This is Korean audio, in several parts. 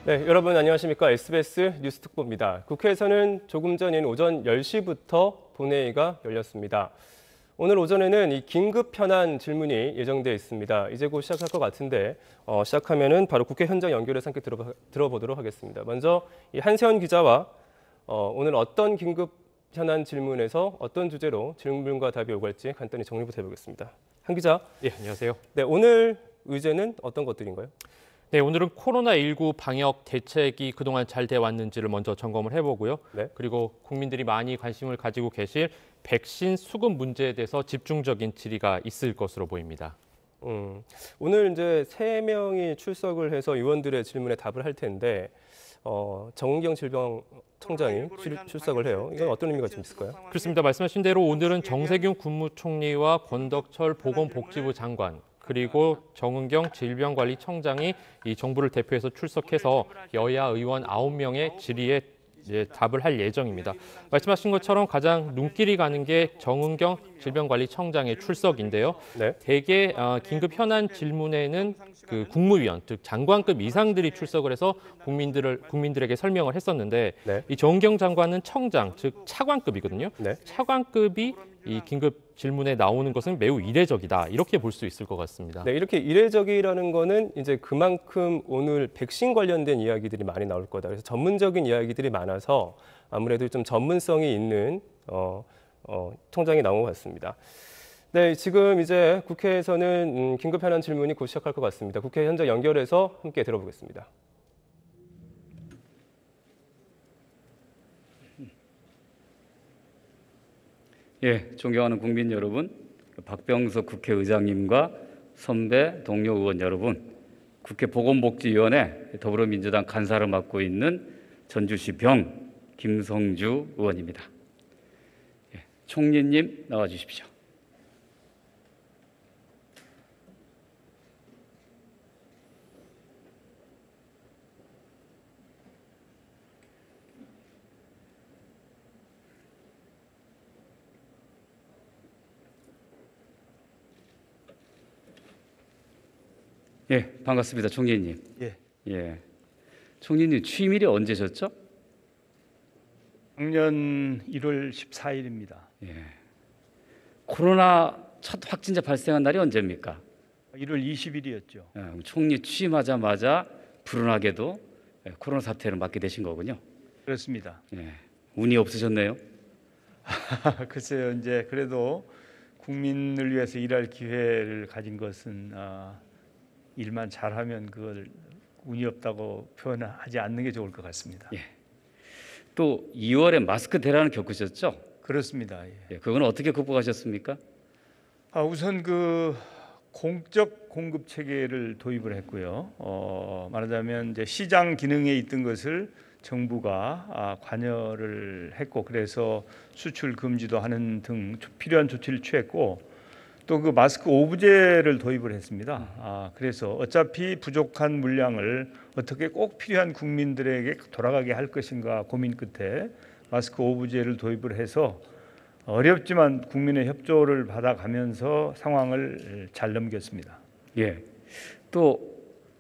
네, 여러분 안녕하십니까? SBS 뉴스특보입니다. 국회에서는 조금 전인 오전 10시부터 본회의가 열렸습니다. 오늘 오전에는 이 긴급 현안 질문이 예정되어 있습니다. 이제 곧 시작할 것 같은데 시작하면은 바로 국회 현장 연결해서 함께 들어보도록 하겠습니다. 먼저 이 한세원 기자와 오늘 어떤 긴급 현안 질문에서 어떤 주제로 질문과 답이 오갈지 간단히 정리부터 해보겠습니다. 한 기자. 예, 안녕하세요. 네, 오늘 의제는 어떤 것들인가요? 네, 오늘은 코로나19 방역 대책이 그동안 잘 돼 왔는지를 먼저 점검을 해보고요. 네. 그리고 국민들이 많이 관심을 가지고 계실 백신 수급 문제에 대해서 집중적인 질의가 있을 것으로 보입니다. 오늘 이제 3명이 출석을 해서 의원들의 질문에 답을 할 텐데 정은경 질병청장이 출석을 해요. 이건 어떤 의미가 좀 있을까요? 그렇습니다. 말씀하신 대로 오늘은 정세균 국무총리와 권덕철 보건복지부 장관 그리고 정은경 질병관리청장이 이 정부를 대표해서 출석해서 여야 의원 9명의 질의에 답을 할 예정입니다. 말씀하신 것처럼 가장 눈길이 가는 게 정은경 질병관리청장의 출석인데요. 네. 대개 긴급 현안 질문에는 그 국무위원, 즉 장관급 이상들이 출석을 해서 국민들에게 설명을 했었는데 네. 이 정은경 장관은 청장, 즉 차관급이거든요. 네. 차관급이 이 긴급 질문에 나오는 것은 매우 이례적이다. 이렇게 볼 수 있을 것 같습니다. 네, 이렇게 이례적이라는 거는 이제 그만큼 오늘 백신 관련된 이야기들이 많이 나올 거다. 그래서 전문적인 이야기들이 많아서 아무래도 좀 전문성이 있는 통장이 나온 것 같습니다. 네, 지금 이제 국회에서는 긴급 현안 질문이 곧 시작할 것 같습니다. 국회 현장 연결해서 함께 들어보겠습니다. 예, 존경하는 국민 여러분, 박병석 국회의장님과 선배 동료 의원 여러분, 국회 보건복지위원회 더불어민주당 간사를 맡고 있는 전주시 병 김성주 의원입니다. 예, 총리님 나와 주십시오. 예, 반갑습니다, 총리님. 예, 총리님 취임일이 언제셨죠? 작년 1월 14일입니다. 예, 코로나 첫 확진자 발생한 날이 언제입니까? 1월 20일이었죠. 총리 취임하자마자 불운하게도 코로나 사태를 맞게 되신 거군요. 그렇습니다. 예, 운이 없으셨네요. 글쎄요, 이제 그래도 국민을 위해서 일할 기회를 가진 것은 일만 잘하면 그걸 운이 없다고 표현하지 않는 게 좋을 것 같습니다. 예. 또 2월에 마스크 대란을 겪으셨죠? 그렇습니다. 예. 예, 그건 어떻게 극복하셨습니까? 우선 그 공적 공급 체계를 도입을 했고요. 말하자면 이제 시장 기능에 있던 것을 정부가 관여를 했고, 그래서 수출 금지도 하는 등 필요한 조치를 취했고, 또 그 마스크 오브제를 도입을 했습니다. 그래서 어차피 부족한 물량을 어떻게 꼭 필요한 국민들에게 돌아가게 할 것인가 고민 끝에 마스크 오브제를 도입을 해서 어렵지만 국민의 협조를 받아가면서 상황을 잘 넘겼습니다. 예. 또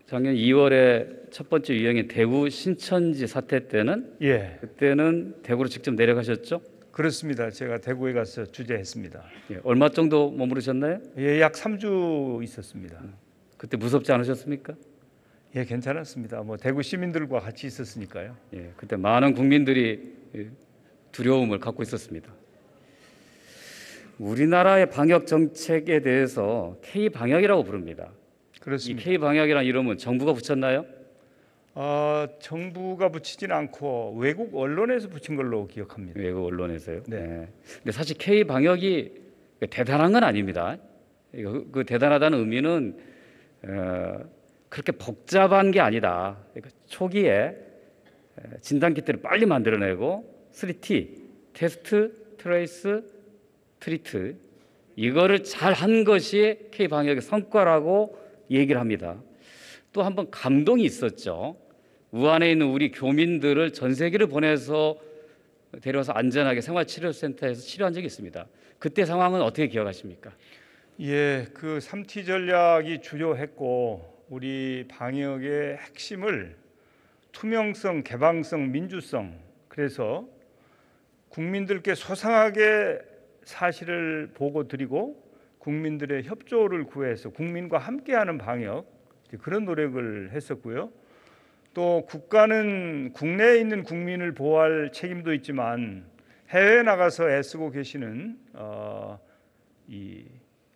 작년 2월에 첫 번째 유행인 대구 신천지 사태 때는 그때는 대구로 직접 내려가셨죠? 그렇습니다. 제가 대구에 가서 주재했습니다. 예. 얼마 정도 머무르셨나요? 예, 약 3주 있었습니다. 그때 무섭지 않으셨습니까? 예, 괜찮았습니다. 뭐 대구 시민들과 같이 있었으니까요. 예. 그때 많은 국민들이 두려움을 갖고 있었습니다. 우리나라의 방역 정책에 대해서 K 방역이라고 부릅니다. 그렇습니다. 이 K 방역이라는 이름은 정부가 붙였나요? 정부가 붙이진 않고 외국 언론에서 붙인 걸로 기억합니다. 외국 언론에서요. 네. 네. 근데 사실 K 방역이 대단한 건 아닙니다. 그 대단하다는 의미는 그렇게 복잡한 게 아니다. 그러니까 초기에 진단 키트를 빨리 만들어내고 3T 테스트, 트레이스, 트리트 이거를 잘 한 것이 K 방역의 성과라고 얘기를 합니다. 또 한번 감동이 있었죠. 우한에 있는 우리 교민들을 전 세계를 보내서 데려와서 안전하게 생활치료센터에서 치료한 적이 있습니다. 그때 상황은 어떻게 기억하십니까? 예, 그 3T 전략이 주요했고 우리 방역의 핵심을 투명성, 개방성, 민주성, 그래서 국민들께 소상하게 사실을 보고 드리고 국민들의 협조를 구해서 국민과 함께하는 방역, 그런 노력을 했었고요. 또 국가는 국내에 있는 국민을 보호할 책임도 있지만 해외에 나가서 애쓰고 계시는 이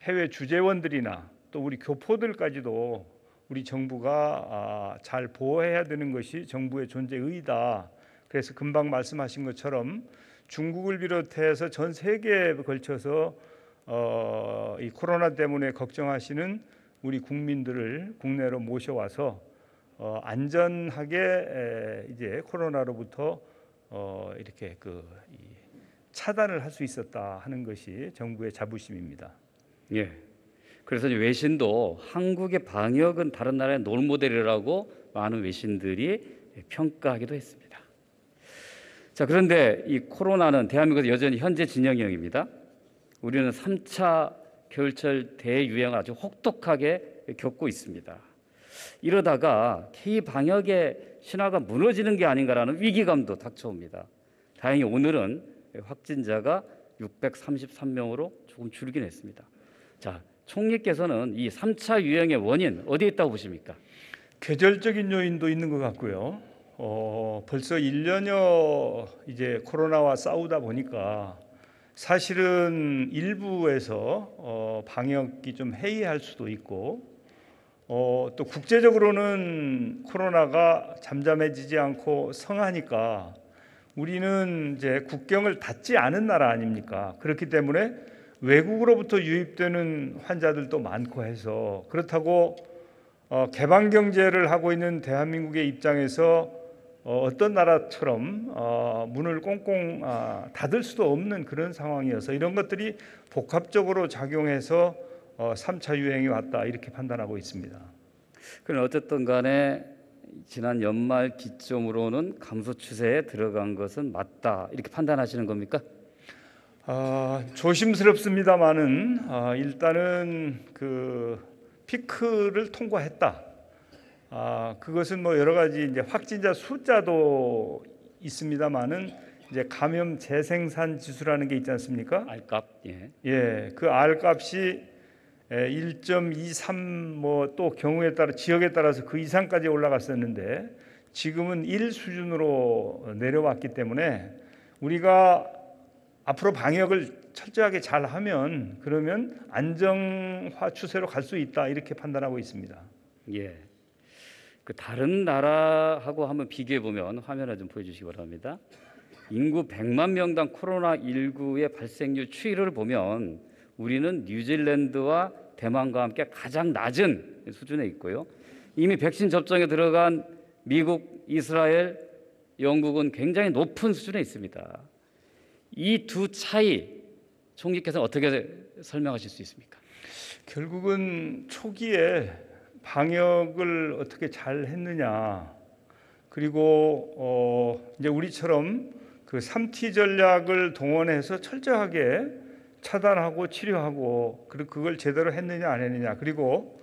해외 주재원들이나 또 우리 교포들까지도 우리 정부가 잘 보호해야 되는 것이 정부의 존재 의의다. 그래서 금방 말씀하신 것처럼 중국을 비롯해서 전 세계에 걸쳐서 이 코로나 때문에 걱정하시는 우리 국민들을 국내로 모셔와서 안전하게 이제 코로나로부터 이렇게 차단을 할 수 있었다 하는 것이 정부의 자부심입니다. 예. 그래서 이제 외신도 한국의 방역은 다른 나라의 롤모델이라고 많은 외신들이 평가하기도 했습니다. 자, 그런데 이 코로나는 대한민국에서 여전히 현재 진영형입니다. 우리는 3차 겨울철 대유행을 아주 혹독하게 겪고 있습니다. 이러다가 K-방역의 신화가 무너지는 게 아닌가라는 위기감도 닥쳐옵니다. 다행히 오늘은 확진자가 633명으로 조금 줄긴 했습니다. 자, 총리께서는 이 3차 유행의 원인 어디에 있다고 보십니까? 계절적인 요인도 있는 것 같고요. 벌써 1년여 이제 코로나와 싸우다 보니까 사실은 일부에서 방역이 좀 해이할 수도 있고 또 국제적으로는 코로나가 잠잠해지지 않고 성하니까 우리는 이제 국경을 닫지 않은 나라 아닙니까? 그렇기 때문에 외국으로부터 유입되는 환자들도 많고 해서 그렇다고 개방 경제를 하고 있는 대한민국의 입장에서 어떤 나라처럼 문을 꽁꽁 닫을 수도 없는 그런 상황이어서 이런 것들이 복합적으로 작용해서 3차 유행이 왔다 이렇게 판단하고 있습니다. 그럼 어쨌든 간에 지난 연말 기점으로는 감소 추세에 들어간 것은 맞다 이렇게 판단하시는 겁니까? 조심스럽습니다만은 일단은 그 피크를 통과했다. 그것은 뭐 여러 가지 이제 확진자 숫자도 있습니다만은 이제 감염 재생산 지수라는 게 있지 않습니까? R값. 예. 예, 그 R값이 1.23 뭐 또 경우에 따라 지역에 따라서 그 이상까지 올라갔었는데 지금은 1 수준으로 내려왔기 때문에 우리가 앞으로 방역을 철저하게 잘 하면 그러면 안정화 추세로 갈 수 있다 이렇게 판단하고 있습니다. 예. 그 다른 나라하고 한번 비교해 보면 화면을 좀 보여주시기 바랍니다. 인구 100만 명당 코로나19의 발생률 추이를 보면 우리는 뉴질랜드와 대만과 함께 가장 낮은 수준에 있고요. 이미 백신 접종에 들어간 미국, 이스라엘, 영국은 굉장히 높은 수준에 있습니다. 이 두 차이 총리께서 어떻게 설명하실 수 있습니까? 결국은 초기에 방역을 어떻게 잘 했느냐 그리고 이제 우리처럼 그 3T 전략을 동원해서 철저하게 차단하고 치료하고 그리고 그걸 제대로 했느냐 안 했느냐 그리고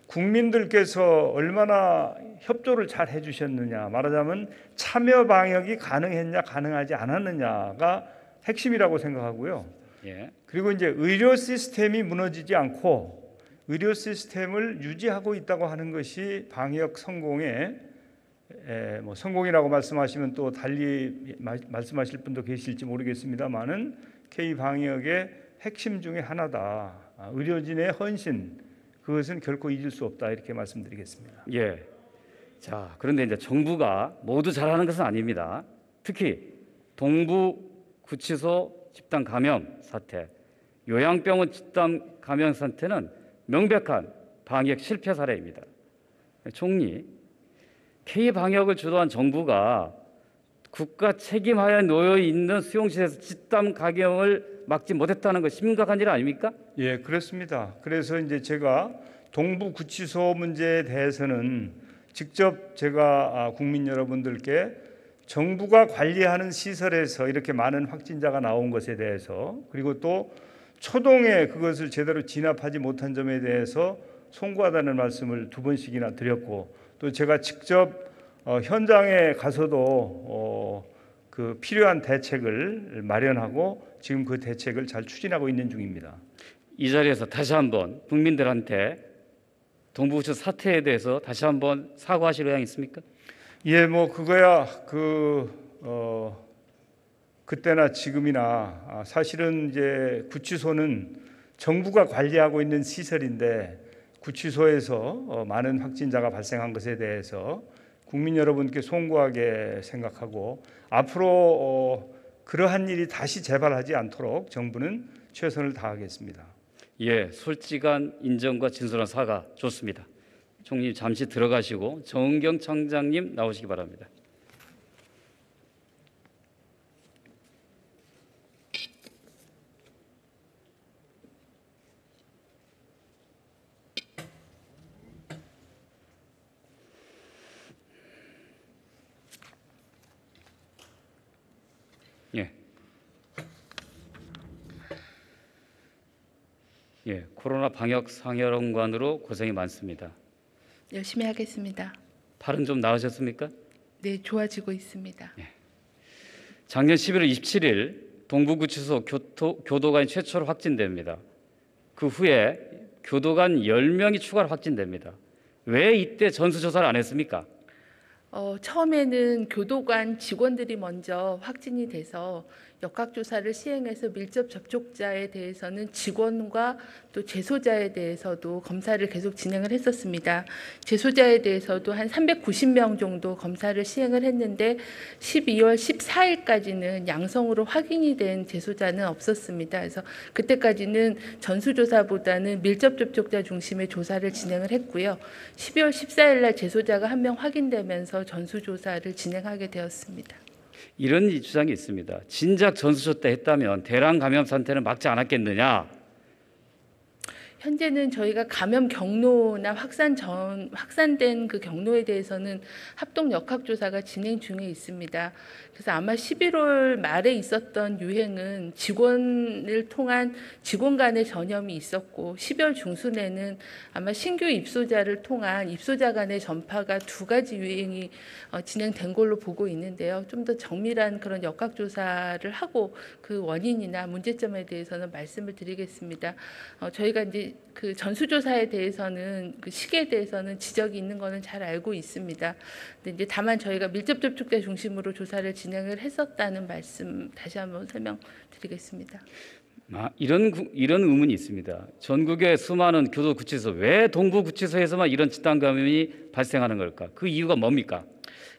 국민들께서 얼마나 협조를 잘 해주셨느냐 말하자면 참여 방역이 가능했냐 가능하지 않았느냐가 핵심이라고 생각하고요. 예. 그리고 이제 의료 시스템이 무너지지 않고 의료 시스템을 유지하고 있다고 하는 것이 방역 성공의 뭐 성공이라고 말씀하시면 또 달리 말씀하실 분도 계실지 모르겠습니다만은 K 방역의 핵심 중에 하나다. 의료진의 헌신 그것은 결코 잊을 수 없다 이렇게 말씀드리겠습니다. 예. 자, 그런데 이제 정부가 모두 잘하는 것은 아닙니다. 특히 동부 구치소 집단 감염 사태, 요양병원 집단 감염 사태는 명백한 방역 실패 사례입니다. 총리, K 방역을 주도한 정부가 국가 책임하에 놓여 있는 수용실에서 집단 감염을 막지 못했다는 것 심각한 일 아닙니까? 예, 그렇습니다. 그래서 이제 제가 동부 구치소 문제에 대해서는 직접 제가 국민 여러분들께 정부가 관리하는 시설에서 이렇게 많은 확진자가 나온 것에 대해서 그리고 또 초동에 그것을 제대로 진압하지 못한 점에 대해서 송구하다는 말씀을 2번씩이나 드렸고 또 제가 직접 현장에 가서도 그 필요한 대책을 마련하고 지금 그 대책을 잘 추진하고 있는 중입니다. 이 자리에서 다시 한번 국민들한테 동부구치소 사태에 대해서 다시 한번 사과하실 의향이 있습니까? 예, 뭐 그거야 그때나 지금이나 사실은 이제 구치소는 정부가 관리하고 있는 시설인데 구치소에서 많은 확진자가 발생한 것에 대해서 국민 여러분께 송구하게 생각하고 앞으로 그러한 일이 다시 재발하지 않도록 정부는 최선을 다하겠습니다. 예, 솔직한 인정과 진솔한 사과 좋습니다. 총리님 잠시 들어가시고 정은경 청장님 나오시기 바랍니다. 예. 예, 코로나 방역 상여론관으로 고생이 많습니다. 열심히 하겠습니다. 팔은 좀 나으셨습니까? 네, 좋아지고 있습니다. 작년 11월 27일 동부구치소 교도관이 최초로 확진됩니다. 그 후에 교도관 10명이 추가로 확진됩니다. 왜 이때 전수조사를 안 했습니까? 처음에는 교도관 직원들이 먼저 확진이 돼서 역학조사를 시행해서 밀접 접촉자에 대해서는 직원과 또 재소자에 대해서도 검사를 계속 진행을 했었습니다. 재소자에 대해서도 한 390명 정도 검사를 시행을 했는데 12월 14일까지는 양성으로 확인이 된 재소자는 없었습니다. 그래서 그때까지는 전수조사보다는 밀접 접촉자 중심의 조사를 진행을 했고요. 12월 14일 날 재소자가 한 명 확인되면서 전수조사를 진행하게 되었습니다. 이런 주장이 있습니다. 진작 전수조 때 했다면 대량 감염 사태는 막지 않았겠느냐? 현재는 저희가 감염 경로나 확산된 그 경로에 대해서는 합동 역학조사가 진행 중에 있습니다. 그래서 아마 11월 말에 있었던 유행은 직원을 통한 직원 간의 전염이 있었고 12월 중순에는 아마 신규 입소자를 통한 입소자 간의 전파가 두 가지 유행이 진행된 걸로 보고 있는데요. 좀 더 정밀한 그런 역학조사를 하고 그 원인이나 문제점에 대해서는 말씀을 드리겠습니다. 저희가 이제 그 전수조사에 대해서는 그 시기에 대해서는 지적이 있는 거는 잘 알고 있습니다. 근데 이제 다만 저희가 밀접 접촉자 중심으로 조사를 진행을 했었다는 말씀 다시 한번 설명드리겠습니다. 이런 의문이 있습니다. 전국의 수많은 교도구치소 왜 동부구치소에서만 이런 집단 감염이 발생하는 걸까? 그 이유가 뭡니까?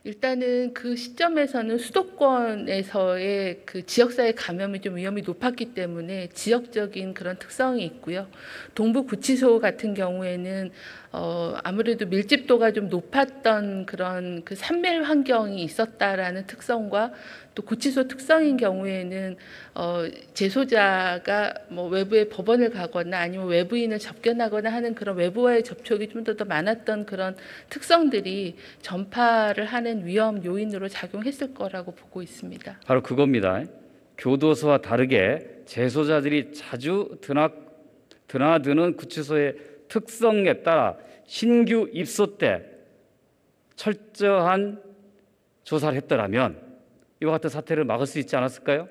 일단은 그 시점에서는 수도권에서의 그 지역사회 감염이 좀 위험이 높았기 때문에 지역적인 그런 특성이 있고요. 동부구치소 같은 경우에는 아무래도 밀집도가 좀 높았던 그런 그 산밀 환경이 있었다라는 특성과 또 구치소 특성인 경우에는 재소자가 뭐 외부에 법원을 가거나 아니면 외부인을 접견하거나 하는 그런 외부와의 접촉이 좀 더 많았던 그런 특성들이 전파를 하는 위험 요인으로 작용했을 거라고 보고 있습니다. 바로 그겁니다. 교도소와 다르게 재소자들이 자주 드나드는 구치소의 특성에 따라 신규 입소 때 철저한 조사를 했더라면 이와 같은 사태를 막을 수 있지 않았을까요?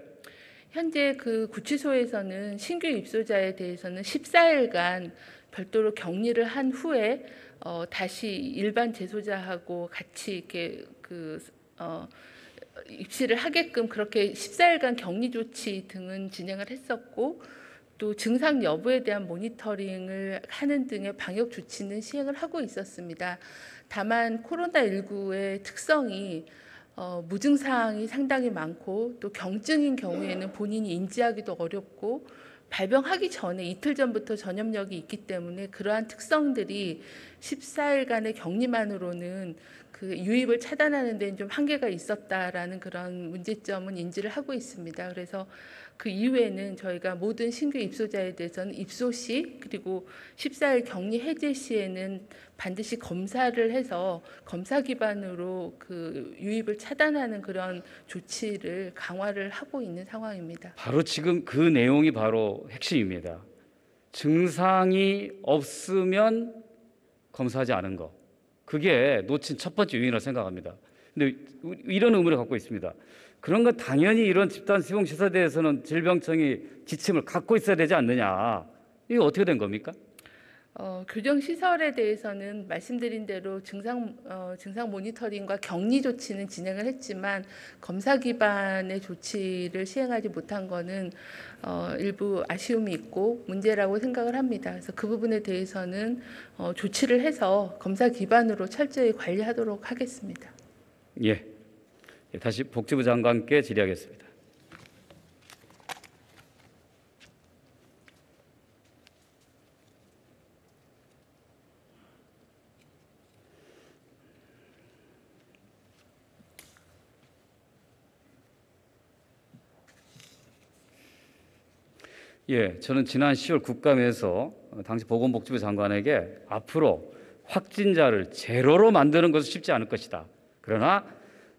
현재 그 구치소에서는 신규 입소자에 대해서는 14일간 별도로 격리를 한 후에 다시 일반 재소자하고 같이 이렇게 입시를 하게끔 그렇게 14일간 격리 조치 등은 진행을 했었고 또 증상 여부에 대한 모니터링을 하는 등의 방역 조치는 시행을 하고 있었습니다. 다만 코로나19의 특성이 무증상이 상당히 많고 또 경증인 경우에는 본인이 인지하기도 어렵고 발병하기 전에 이틀 전부터 전염력이 있기 때문에 그러한 특성들이 14일간의 격리만으로는 그 유입을 차단하는 데는 좀 한계가 있었다라는 그런 문제점은 인지를 하고 있습니다. 그래서 그 이후에는 저희가 모든 신규 입소자에 대해서는 입소 시 그리고 14일 격리 해제 시에는 반드시 검사를 해서 검사 기반으로 그 유입을 차단하는 그런 조치를 강화를 하고 있는 상황입니다. 바로 지금 그 내용이 바로 핵심입니다. 증상이 없으면 검사하지 않은 거, 그게 놓친 첫 번째 요인이라고 생각합니다. 근데 이런 의문을 갖고 있습니다. 그런 건 당연히 이런 집단 수용 시설에 대해서는 질병청이 지침을 갖고 있어야 되지 않느냐. 이거 어떻게 된 겁니까? 교정 시설에 대해서는 말씀드린 대로 증상 모니터링과 격리 조치는 진행을 했지만 검사 기반의 조치를 시행하지 못한 것은 일부 아쉬움이 있고 문제라고 생각을 합니다. 그래서 그 부분에 대해서는 조치를 해서 검사 기반으로 철저히 관리하도록 하겠습니다. 예. 다시 복지부 장관께 질의하겠습니다. 예, 저는 지난 10월 국감에서 당시 보건복지부 장관에게 앞으로 확진자를 제로로 만드는 것은 쉽지 않을 것이다. 그러나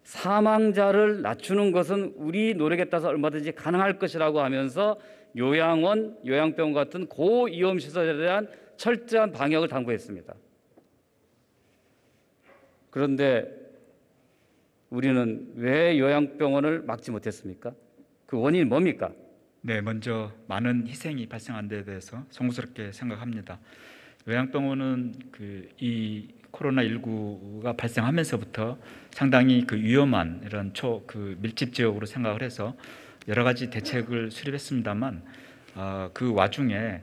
사망자를 낮추는 것은 우리 노력에 따라서 얼마든지 가능할 것이라고 하면서 요양원, 요양병원 같은 고위험 시설에 대한 철저한 방역을 당부했습니다. 그런데 우리는 왜 요양병원을 막지 못했습니까? 그 원인이 뭡니까? 네, 먼저 많은 희생이 발생한 데에 대해서 송구스럽게 생각합니다. 요양병원은 이 코로나19가 발생하면서부터 상당히 위험한 이런 밀집 지역으로 생각을 해서 여러 가지 대책을 수립했습니다만 그 와중에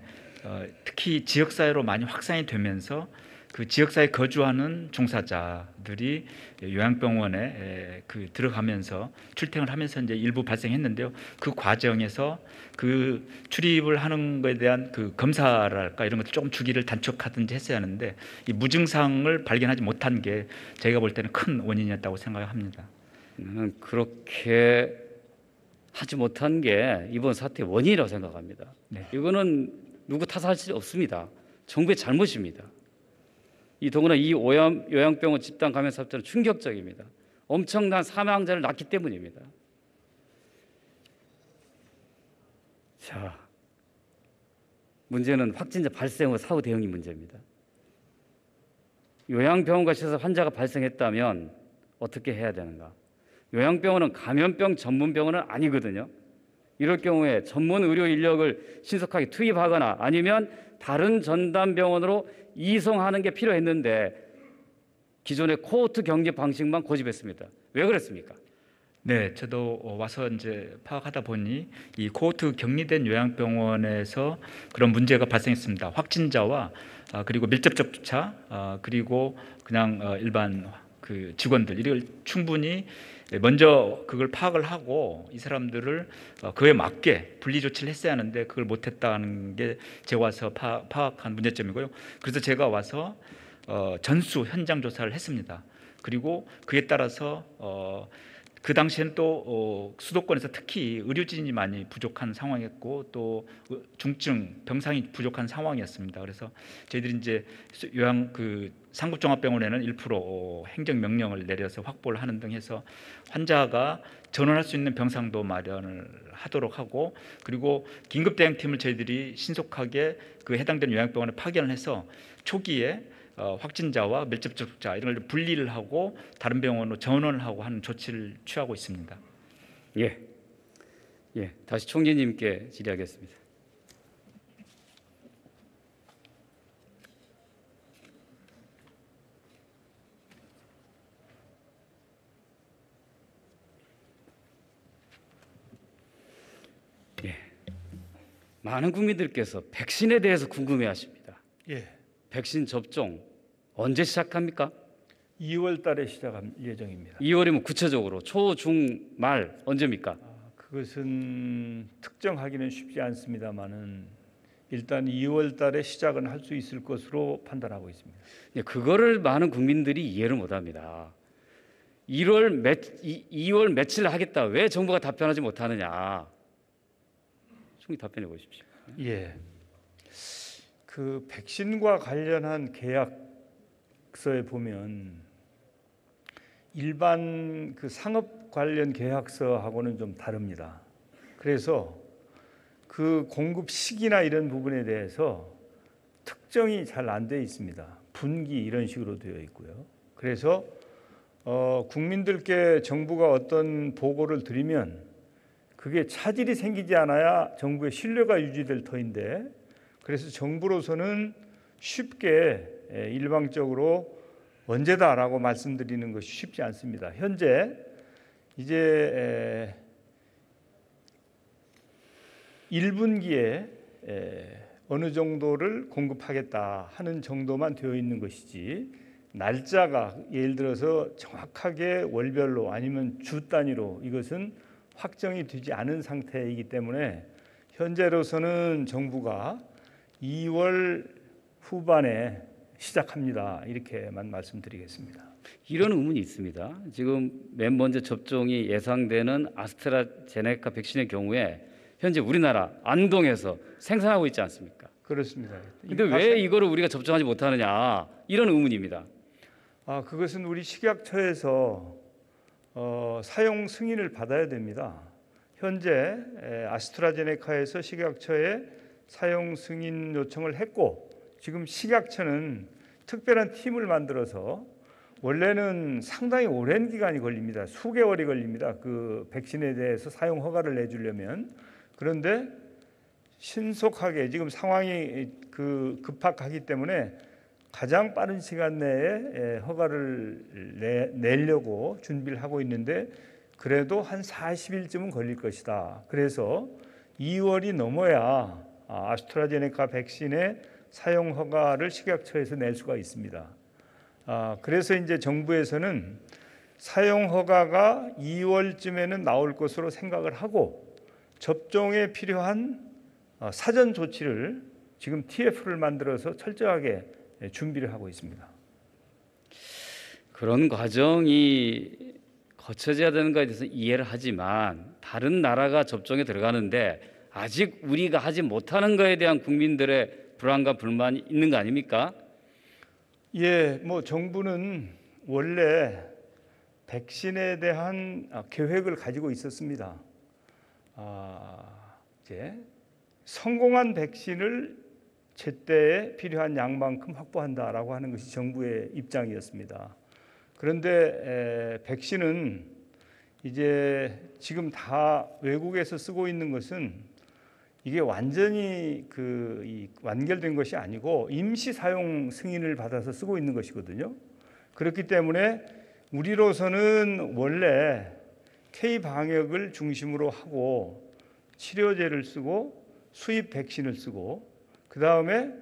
특히 지역사회로 많이 확산이 되면서 그 지역사회에 거주하는 종사자들이 요양병원에 들어가면서 출퇴근을 하면서 이제 일부 발생했는데요. 그 과정에서 그 출입을 하는 것에 대한 검사랄까 이런 것들 조금 주기를 단축하든지 했어야 하는데 이 무증상을 발견하지 못한 게 제가 볼 때는 큰 원인이었다고 생각합니다. 나는 그렇게 하지 못한 게 이번 사태의 원인이라고 생각합니다. 네. 이거는 누구 탓할 수 없습니다. 정부의 잘못입니다. 더구나 이 요양병원 집단 감염 사태는 충격적입니다. 엄청난 사망자를 낳기 때문입니다. 자, 문제는 확진자 발생 후 사후 대응이 문제입니다. 요양병원과 시설 환자가 발생했다면 어떻게 해야 되는가? 요양병원은 감염병 전문병원은 아니거든요. 이럴 경우에 전문 의료 인력을 신속하게 투입하거나 아니면 다른 전담병원으로 이송하는 게 필요했는데 기존의 코호트 격리 방식만 고집했습니다. 왜 그랬습니까? 네, 저도 와서 이제 파악하다 보니 이 코호트 격리된 요양병원에서 그런 문제가 발생했습니다. 확진자와 그리고 밀접 접촉자 그리고 그냥 일반 직원들 이걸 충분히 먼저 그걸 파악을 하고 이 사람들을 그에 맞게 분리 조치를 했어야 하는데 그걸 못했다는 게 제가 와서 파악한 문제점이고요. 그래서 제가 와서 전수 현장 조사를 했습니다. 그리고 그에 따라서 그 당시에는 또 수도권에서 특히 의료진이 많이 부족한 상황이었고 또 중증 병상이 부족한 상황이었습니다. 그래서 저희들이 이제 상급종합병원에는 1% 행정 명령을 내려서 확보를 하는 등 해서 환자가 전원할 수 있는 병상도 마련을 하도록 하고 그리고 긴급 대응팀을 저희들이 신속하게 해당되는 요양병원에 파견을 해서 초기에 확진자와 밀접 접촉자 이런 걸 분리를 하고 다른 병원으로 전원을 하고 하는 조치를 취하고 있습니다. 예, 다시 총리님께 질의하겠습니다. 많은 국민들께서 백신에 대해서 궁금해하십니다. 예, 백신 접종 언제 시작합니까? 2월 달에 시작할 예정입니다. 2월이면 구체적으로 초, 중, 말 언제입니까? 그것은 특정하기는 쉽지 않습니다만은 일단 2월 달에 시작은 할 수 있을 것으로 판단하고 있습니다. 그거를 많은 국민들이 이해를 못합니다. 2월 며칠 하겠다. 왜 정부가 답변하지 못하느냐? 총리 답변해 보십시오. 예, 백신과 관련한 계약서에 보면 일반 상업 관련 계약서하고는 좀 다릅니다. 그래서 공급 시기나 이런 부분에 대해서 특정이 잘 안 돼 있습니다. 분기 이런 식으로 되어 있고요. 그래서 국민들께 정부가 어떤 보고를 드리면 그게 차질이 생기지 않아야 정부의 신뢰가 유지될 터인데, 그래서 정부로서는 쉽게 일방적으로 언제다라고 말씀드리는 것이 쉽지 않습니다. 현재 이제 1분기에 어느 정도를 공급하겠다 하는 정도만 되어 있는 것이지, 날짜가 예를 들어서 정확하게 월별로 아니면 주 단위로 이것은 확정이 되지 않은 상태이기 때문에 현재로서는 정부가 2월 후반에 시작합니다. 이렇게만 말씀드리겠습니다. 이런 의문이 있습니다. 지금 맨 먼저 접종이 예상되는 아스트라제네카 백신의 경우에 현재 우리나라 안동에서 생산하고 있지 않습니까? 그렇습니다. 근데 왜 이거를 우리가 접종하지 못하느냐, 이런 의문입니다. 그것은 우리 식약처에서 사용 승인을 받아야 됩니다. 현재 아스트라제네카에서 식약처에 사용 승인 요청을 했고, 지금 식약처는 특별한 팀을 만들어서, 원래는 상당히 오랜 기간이 걸립니다. 수개월이 걸립니다. 그 백신에 대해서 사용 허가를 내주려면. 그런데 신속하게 지금 상황이 급박하기 때문에 가장 빠른 시간 내에 허가를 내려고 준비를 하고 있는데, 그래도 한 40일쯤은 걸릴 것이다. 그래서 2월이 넘어야 아스트라제네카 백신의 사용 허가를 식약처에서 낼 수가 있습니다. 그래서 이제 정부에서는 사용 허가가 2월쯤에는 나올 것으로 생각을 하고, 접종에 필요한 사전 조치를 지금 TF를 만들어서 철저하게 준비를 하고 있습니다. 그런 과정이 거쳐져야 되는 것에 대해서 이해를 하지만, 다른 나라가 접종에 들어가는데 아직 우리가 하지 못하는 것에 대한 국민들의 불안과 불만이 있는 거 아닙니까? 예, 정부는 원래 백신에 대한 계획을 가지고 있었습니다. 이제 성공한 백신을 제때에 필요한 양만큼 확보한다라고 하는 것이 정부의 입장이었습니다. 그런데 백신은 이제 지금 다 외국에서 쓰고 있는 것은 이게 완전히 완결된 것이 아니고 임시 사용 승인을 받아서 쓰고 있는 것이거든요. 그렇기 때문에 우리로서는 원래 K-방역을 중심으로 하고 치료제를 쓰고 수입 백신을 쓰고, 그 다음에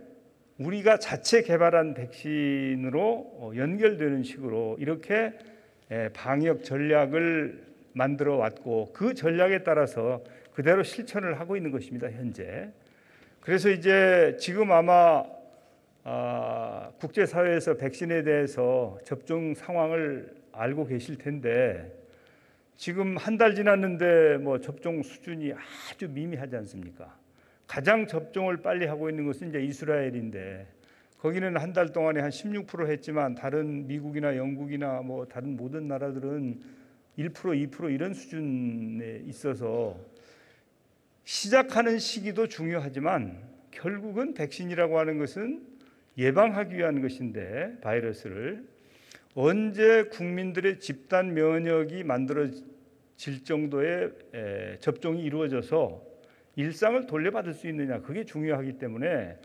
우리가 자체 개발한 백신으로 연결되는 식으로 이렇게 방역 전략을 만들어 왔고, 그 전략에 따라서 그대로 실천을 하고 있는 것입니다, 현재. 그래서 이제 지금 아마 국제사회에서 백신에 대해서 접종 상황을 알고 계실 텐데, 지금 한 달 지났는데 접종 수준이 아주 미미하지 않습니까? 가장 접종을 빨리 하고 있는 것은 이제 이스라엘인데, 거기는 한 달 동안에 한 16% 했지만 다른 미국이나 영국이나 다른 모든 나라들은 1%, 2% 이런 수준에 있어서, 시작하는 시기도 중요하지만 결국은 백신이라고 하는 것은 예방하기 위한 것인데, 바이러스를 언제 국민들의 집단 면역이 만들어질 정도의 접종이 이루어져서 일상을 돌려받을 수 있느냐, 그게 중요하기 때문에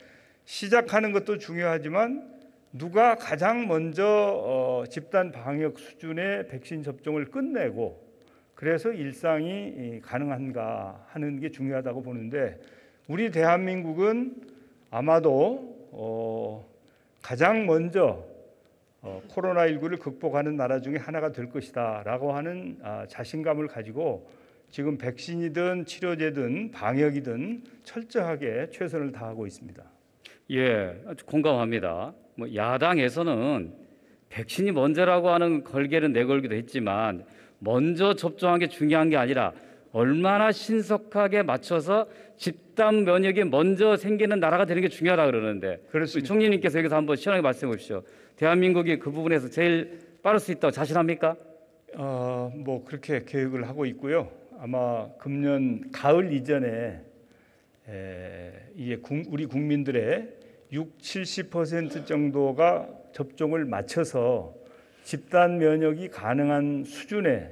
시작하는 것도 중요하지만 누가 가장 먼저 집단 방역 수준의 백신 접종을 끝내고 그래서 일상이 가능한가 하는 게 중요하다고 보는데, 우리 대한민국은 아마도 가장 먼저 코로나19를 극복하는 나라 중에 하나가 될 것이다 라고 하는 자신감을 가지고 지금 백신이든 치료제든 방역이든 철저하게 최선을 다하고 있습니다. 예, 공감합니다. 야당에서는 백신이 먼저라고 하는 걸개는 내걸기도 했지만, 먼저 접종한 게 중요한 게 아니라 얼마나 신속하게 맞춰서 집단 면역이 먼저 생기는 나라가 되는 게 중요하다 그러는데, 그렇습니다. 총리님께서 여기서 한번 시원하게 말씀해 보십시오. 대한민국이 그 부분에서 제일 빠를 수 있다고 자신합니까? 그렇게 계획을 하고 있고요. 아마 금년 가을 이전에 이게 우리 국민들의 60, 70% 정도가 접종을 맞춰서 집단 면역이 가능한 수준에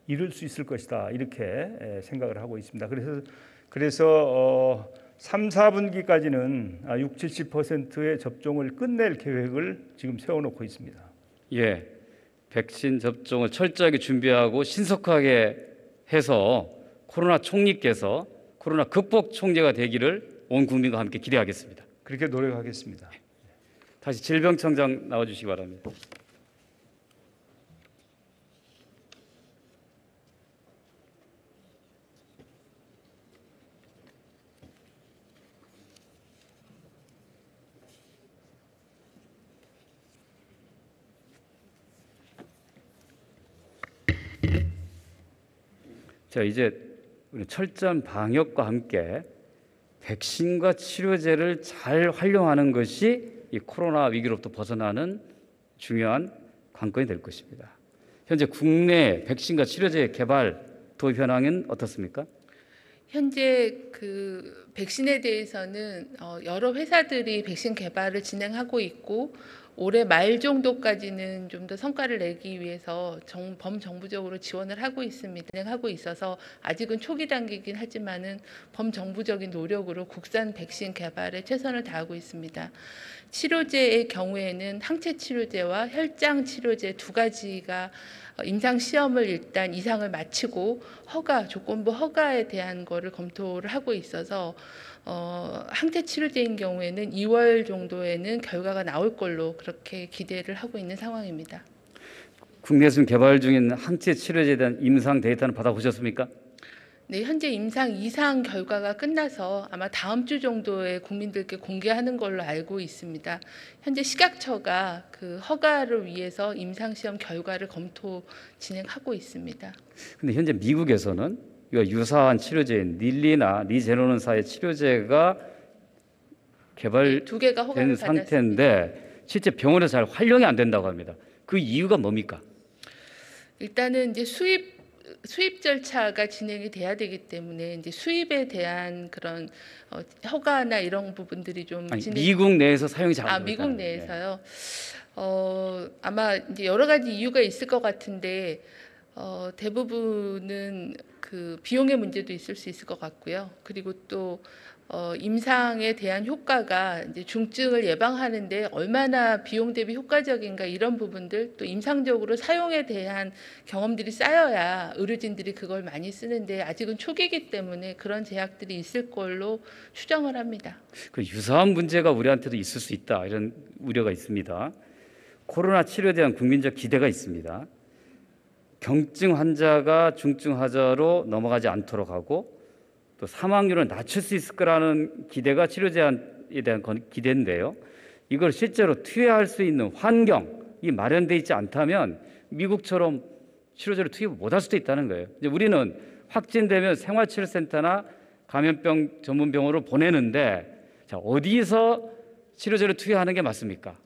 이룰 수 있을 것이다 이렇게 생각을 하고 있습니다. 그래서 3, 4분기까지는 6, 70%의 접종을 끝낼 계획을 지금 세워놓고 있습니다. 예, 백신 접종을 철저하게 준비하고 신속하게 해서 코로나 총리께서 코로나 극복 총리가 되기를 온 국민과 함께 기대하겠습니다. 그렇게 노력하겠습니다. 다시 질병청장 나와주시기 바랍니다. 자, 이제 우리 철저한 방역과 함께 백신과 치료제를 잘 활용하는 것이 이 코로나 위기로부터 벗어나는 중요한 관건이 될 것입니다. 현재 국내 백신과 치료제 개발 도입 현황은 어떻습니까? 현재 그 백신에 대해서는 여러 회사들이 백신 개발을 진행하고 있고 올해 말 정도까지는 좀 더 성과를 내기 위해서 범정부적으로 지원을 하고 있습니다. 진행하고 있어서 아직은 초기 단계이긴 하지만은 범정부적인 노력으로 국산 백신 개발에 최선을 다하고 있습니다. 치료제의 경우에는 항체 치료제와 혈장 치료제 두 가지가 임상 시험을 일단 이상을 마치고 조건부 허가에 대한 거를 검토를 하고 있어서 항체 치료제인 경우에는 2월 정도에는 결과가 나올 걸로 그렇게 기대를 하고 있는 상황입니다. 국내에서 개발 중인 항체 치료제에 대한 임상 데이터는 받아보셨습니까? 네, 현재 임상 2상 결과가 끝나서 아마 다음 주 정도에 국민들께 공개하는 걸로 알고 있습니다. 현재 식약처가 그 허가를 위해서 임상 시험 결과를 진행하고 있습니다. 근데 현재 미국에서는 이와 유사한 치료제인 닐리나 리제노는사의 치료제가 개발된 두 개가 허가를 상태인데 실제 병원에서 잘 활용이 안 된다고 합니다. 그 이유가 뭡니까? 일단은 이제 수입 절차가 진행이 돼야 되기 때문에 이제 수입에 대한 그런 허가나 이런 부분들이 좀 미국 내에서 사용이 잘 안 미국 내에서요. 아마 이제 여러 가지 이유가 있을 것 같은데 대부분은 그 비용의 문제도 있을 수 있을 것 같고요. 그리고 또 임상에 대한 효과가 이제 중증을 예방하는데 얼마나 비용 대비 효과적인가 이런 부분들, 또 임상적으로 사용에 대한 경험들이 쌓여야 의료진들이 그걸 많이 쓰는데 아직은 초기이기 때문에 그런 제약들이 있을 걸로 추정을 합니다. 그 유사한 문제가 우리한테도 있을 수 있다 이런 우려가 있습니다. 코로나 치료에 대한 국민적 기대가 있습니다. 경증 환자가 중증 환자로 넘어가지 않도록 하고 또 사망률을 낮출 수 있을 거라는 기대가 치료제에 대한 기대인데요. 이걸 실제로 투여할 수 있는 환경이 마련돼 있지 않다면 미국처럼 치료제를 투입 못할 수도 있다는 거예요. 이제 우리는 확진되면 생활치료센터나 감염병 전문병원으로 보내는데 자, 어디서 치료제를 투여하는 게 맞습니까?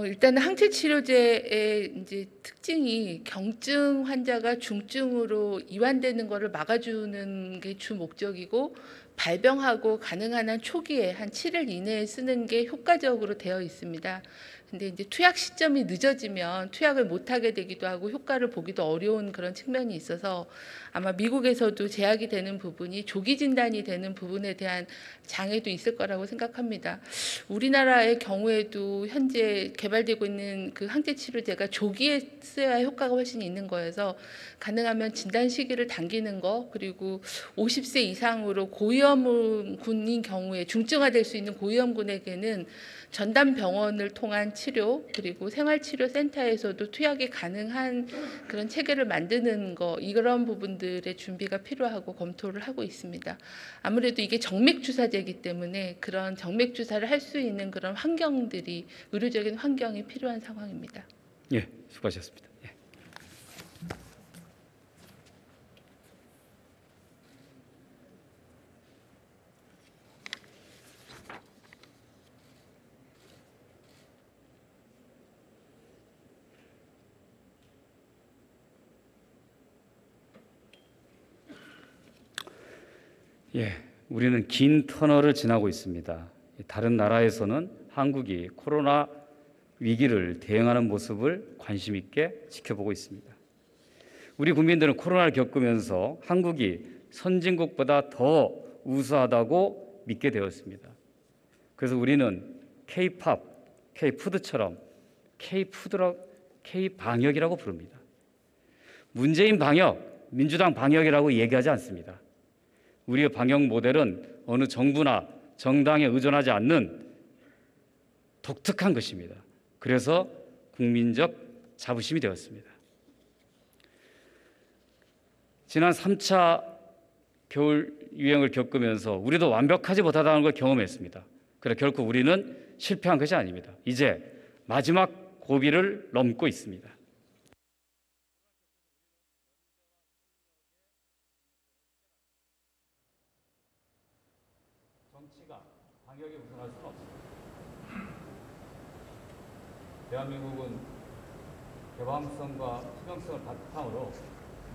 일단은 항체 치료제의 이제 특징이 경증 환자가 중증으로 이완되는 것을 막아주는 게 주 목적이고 발병하고 가능한 한 초기에 한 7일 이내에 쓰는 게 효과적으로 되어 있습니다. 근데 이제 투약 시점이 늦어지면 투약을 못하게 되기도 하고 효과를 보기도 어려운 그런 측면이 있어서 아마 미국에서도 제약이 되는 부분이 조기 진단이 되는 부분에 대한 장애도 있을 거라고 생각합니다. 우리나라의 경우에도 현재 개발되고 있는 그 항체 치료제가 조기에 쓰여야 효과가 훨씬 있는 거여서 가능하면 진단 시기를 당기는 거, 그리고 50세 이상으로 고위험군인 경우에 중증화될 수 있는 고위험군에게는 전담 병원을 통한 치료, 그리고 생활치료센터에서도 투약이 가능한 그런 체계를 만드는 거, 이런 부분들의 준비가 필요하고 검토를 하고 있습니다. 아무래도 이게 정맥주사제이기 때문에 그런 정맥주사를 할 수 있는 그런 환경들이, 의료적인 환경이 필요한 상황입니다. 예, 수고하셨습니다. 예. 예, 우리는 긴 터널을 지나고 있습니다. 다른 나라에서는 한국이 코로나 위기를 대응하는 모습을 관심 있게 지켜보고 있습니다. 우리 국민들은 코로나를 겪으면서 한국이 선진국보다 더 우수하다고 믿게 되었습니다. 그래서 우리는 K-팝, K-푸드처럼 K-방역이라고 부릅니다. 문재인 방역, 민주당 방역이라고 얘기하지 않습니다. 우리의 방역 모델은 어느 정부나 정당에 의존하지 않는 독특한 것입니다. 그래서 국민적 자부심이 되었습니다. 지난 3차 겨울 유행을 겪으면서 우리도 완벽하지 못하다는 걸 경험했습니다. 그래 결코 우리는 실패한 것이 아닙니다. 이제 마지막 고비를 넘고 있습니다. 정치가 방역에 우선할 수는 없습니다. 대한민국은 개방성과 투명성을 바탕으로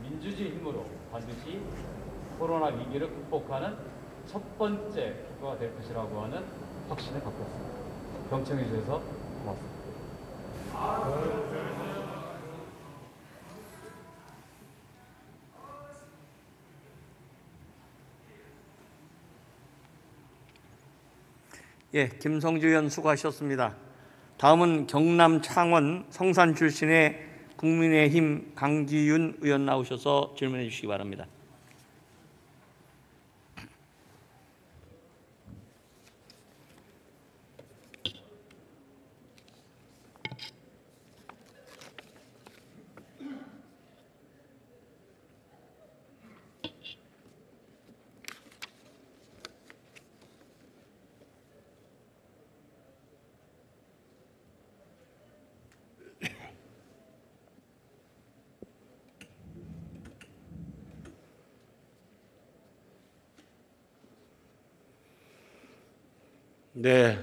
민주주의 힘으로 반드시 코로나 위기를 극복하는 첫 번째 국가가 될 것이라고 하는 확신을 갖고 있습니다. 경청해 주셔서 고맙습니다. 예, 김성주 의원 수고하셨습니다. 다음은 경남 창원 성산 출신의 국민의힘 강기윤 의원 나오셔서 질문해 주시기 바랍니다. 네,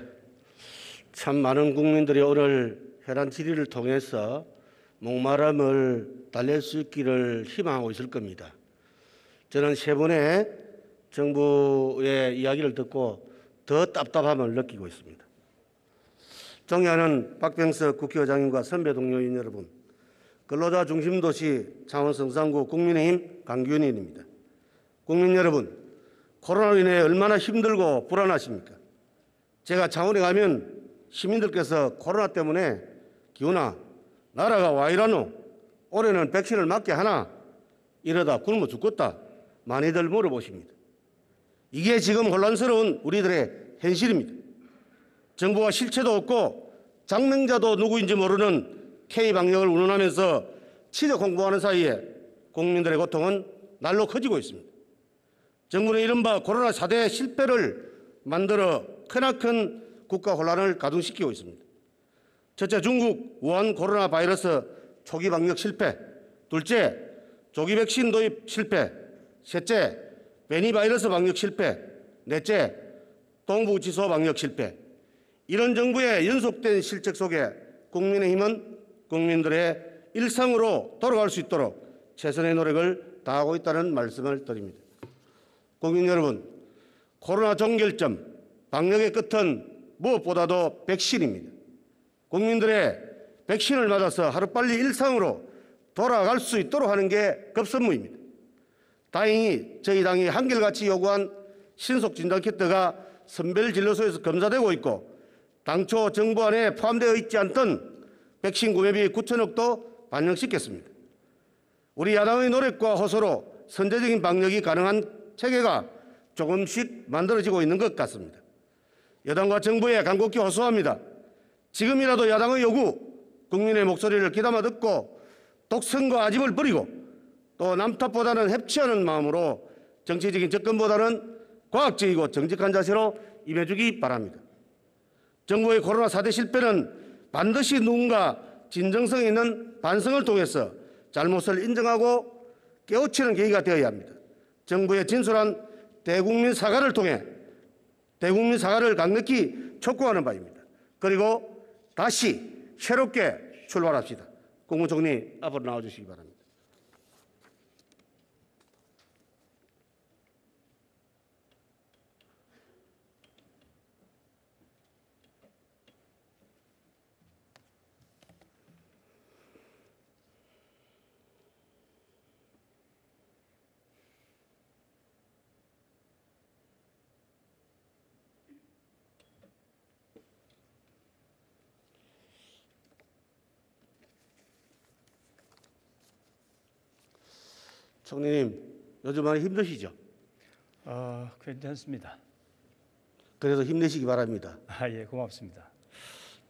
참 많은 국민들이 오늘 혈안 질의를 통해서 목마름을 달랠 수 있기를 희망하고 있을 겁니다. 저는 세 분의 정부의 이야기를 듣고 더 답답함을 느끼고 있습니다. 존경하는 박병석 국회의장님과 선배 동료인 여러분, 근로자 중심도시 창원 성산구 국민의힘 강기윤 의원입니다. 국민 여러분, 코로나로 인해 얼마나 힘들고 불안하십니까? 제가 창원에 가면 시민들께서 코로나 때문에 기훈아, 나라가 와 이러노? 올해는 백신을 맞게 하나? 이러다 굶어 죽겠다. 많이들 물어보십니다. 이게 지금 혼란스러운 우리들의 현실입니다. 정부가 실체도 없고 장명자도 누구인지 모르는 K방역을 운운하면서 치적 홍보하는 사이에 국민들의 고통은 날로 커지고 있습니다. 정부는 이른바 코로나 4대 실패를 만들어 크나큰 국가 혼란을 가중시키고 있습니다. 첫째, 중국 우한 코로나 바이러스 초기 방역 실패. 둘째, 조기 백신 도입 실패. 셋째, 변이 바이러스 방역 실패. 넷째, 동부지소 방역 실패. 이런 정부의 연속된 실책 속에 국민의힘은 국민들의 일상으로 돌아갈 수 있도록 최선의 노력을 다하고 있다는 말씀을 드립니다. 국민 여러분, 코로나 종결점, 방역의 끝은 무엇보다도 백신입니다. 국민들의 백신을 맞아서 하루빨리 일상으로 돌아갈 수 있도록 하는 게 급선무입니다. 다행히 저희 당이 한결같이 요구한 신속진단키트가 선별진료소에서 검사되고 있고 당초 정부안에 포함되어 있지 않던 백신 구매비 9천억도 반영시켰습니다. 우리 야당의 노력과 호소로 선제적인 방역이 가능한 체계가 조금씩 만들어지고 있는 것 같습니다. 여당과 정부에 간곡히 호소합니다. 지금이라도 야당의 요구, 국민의 목소리를 귀담아 듣고 독선과 아집을 버리고 또 남탓보다는 협치하는 마음으로 정치적인 접근보다는 과학적이고 정직한 자세로 임해주기 바랍니다. 정부의 코로나 4대 실패는 반드시 누군가 진정성 있는 반성을 통해서 잘못을 인정하고 깨우치는 계기가 되어야 합니다. 정부의 진솔한 대국민 사과를 통해 대국민 사과를 강력히 촉구하는 바입니다. 그리고 다시 새롭게 출발합시다. 국무총리 앞으로 나와주시기 바랍니다. 총리님, 요즘 많이 힘드시죠? 괜찮습니다. 그래서 힘내시기 바랍니다. 예, 고맙습니다.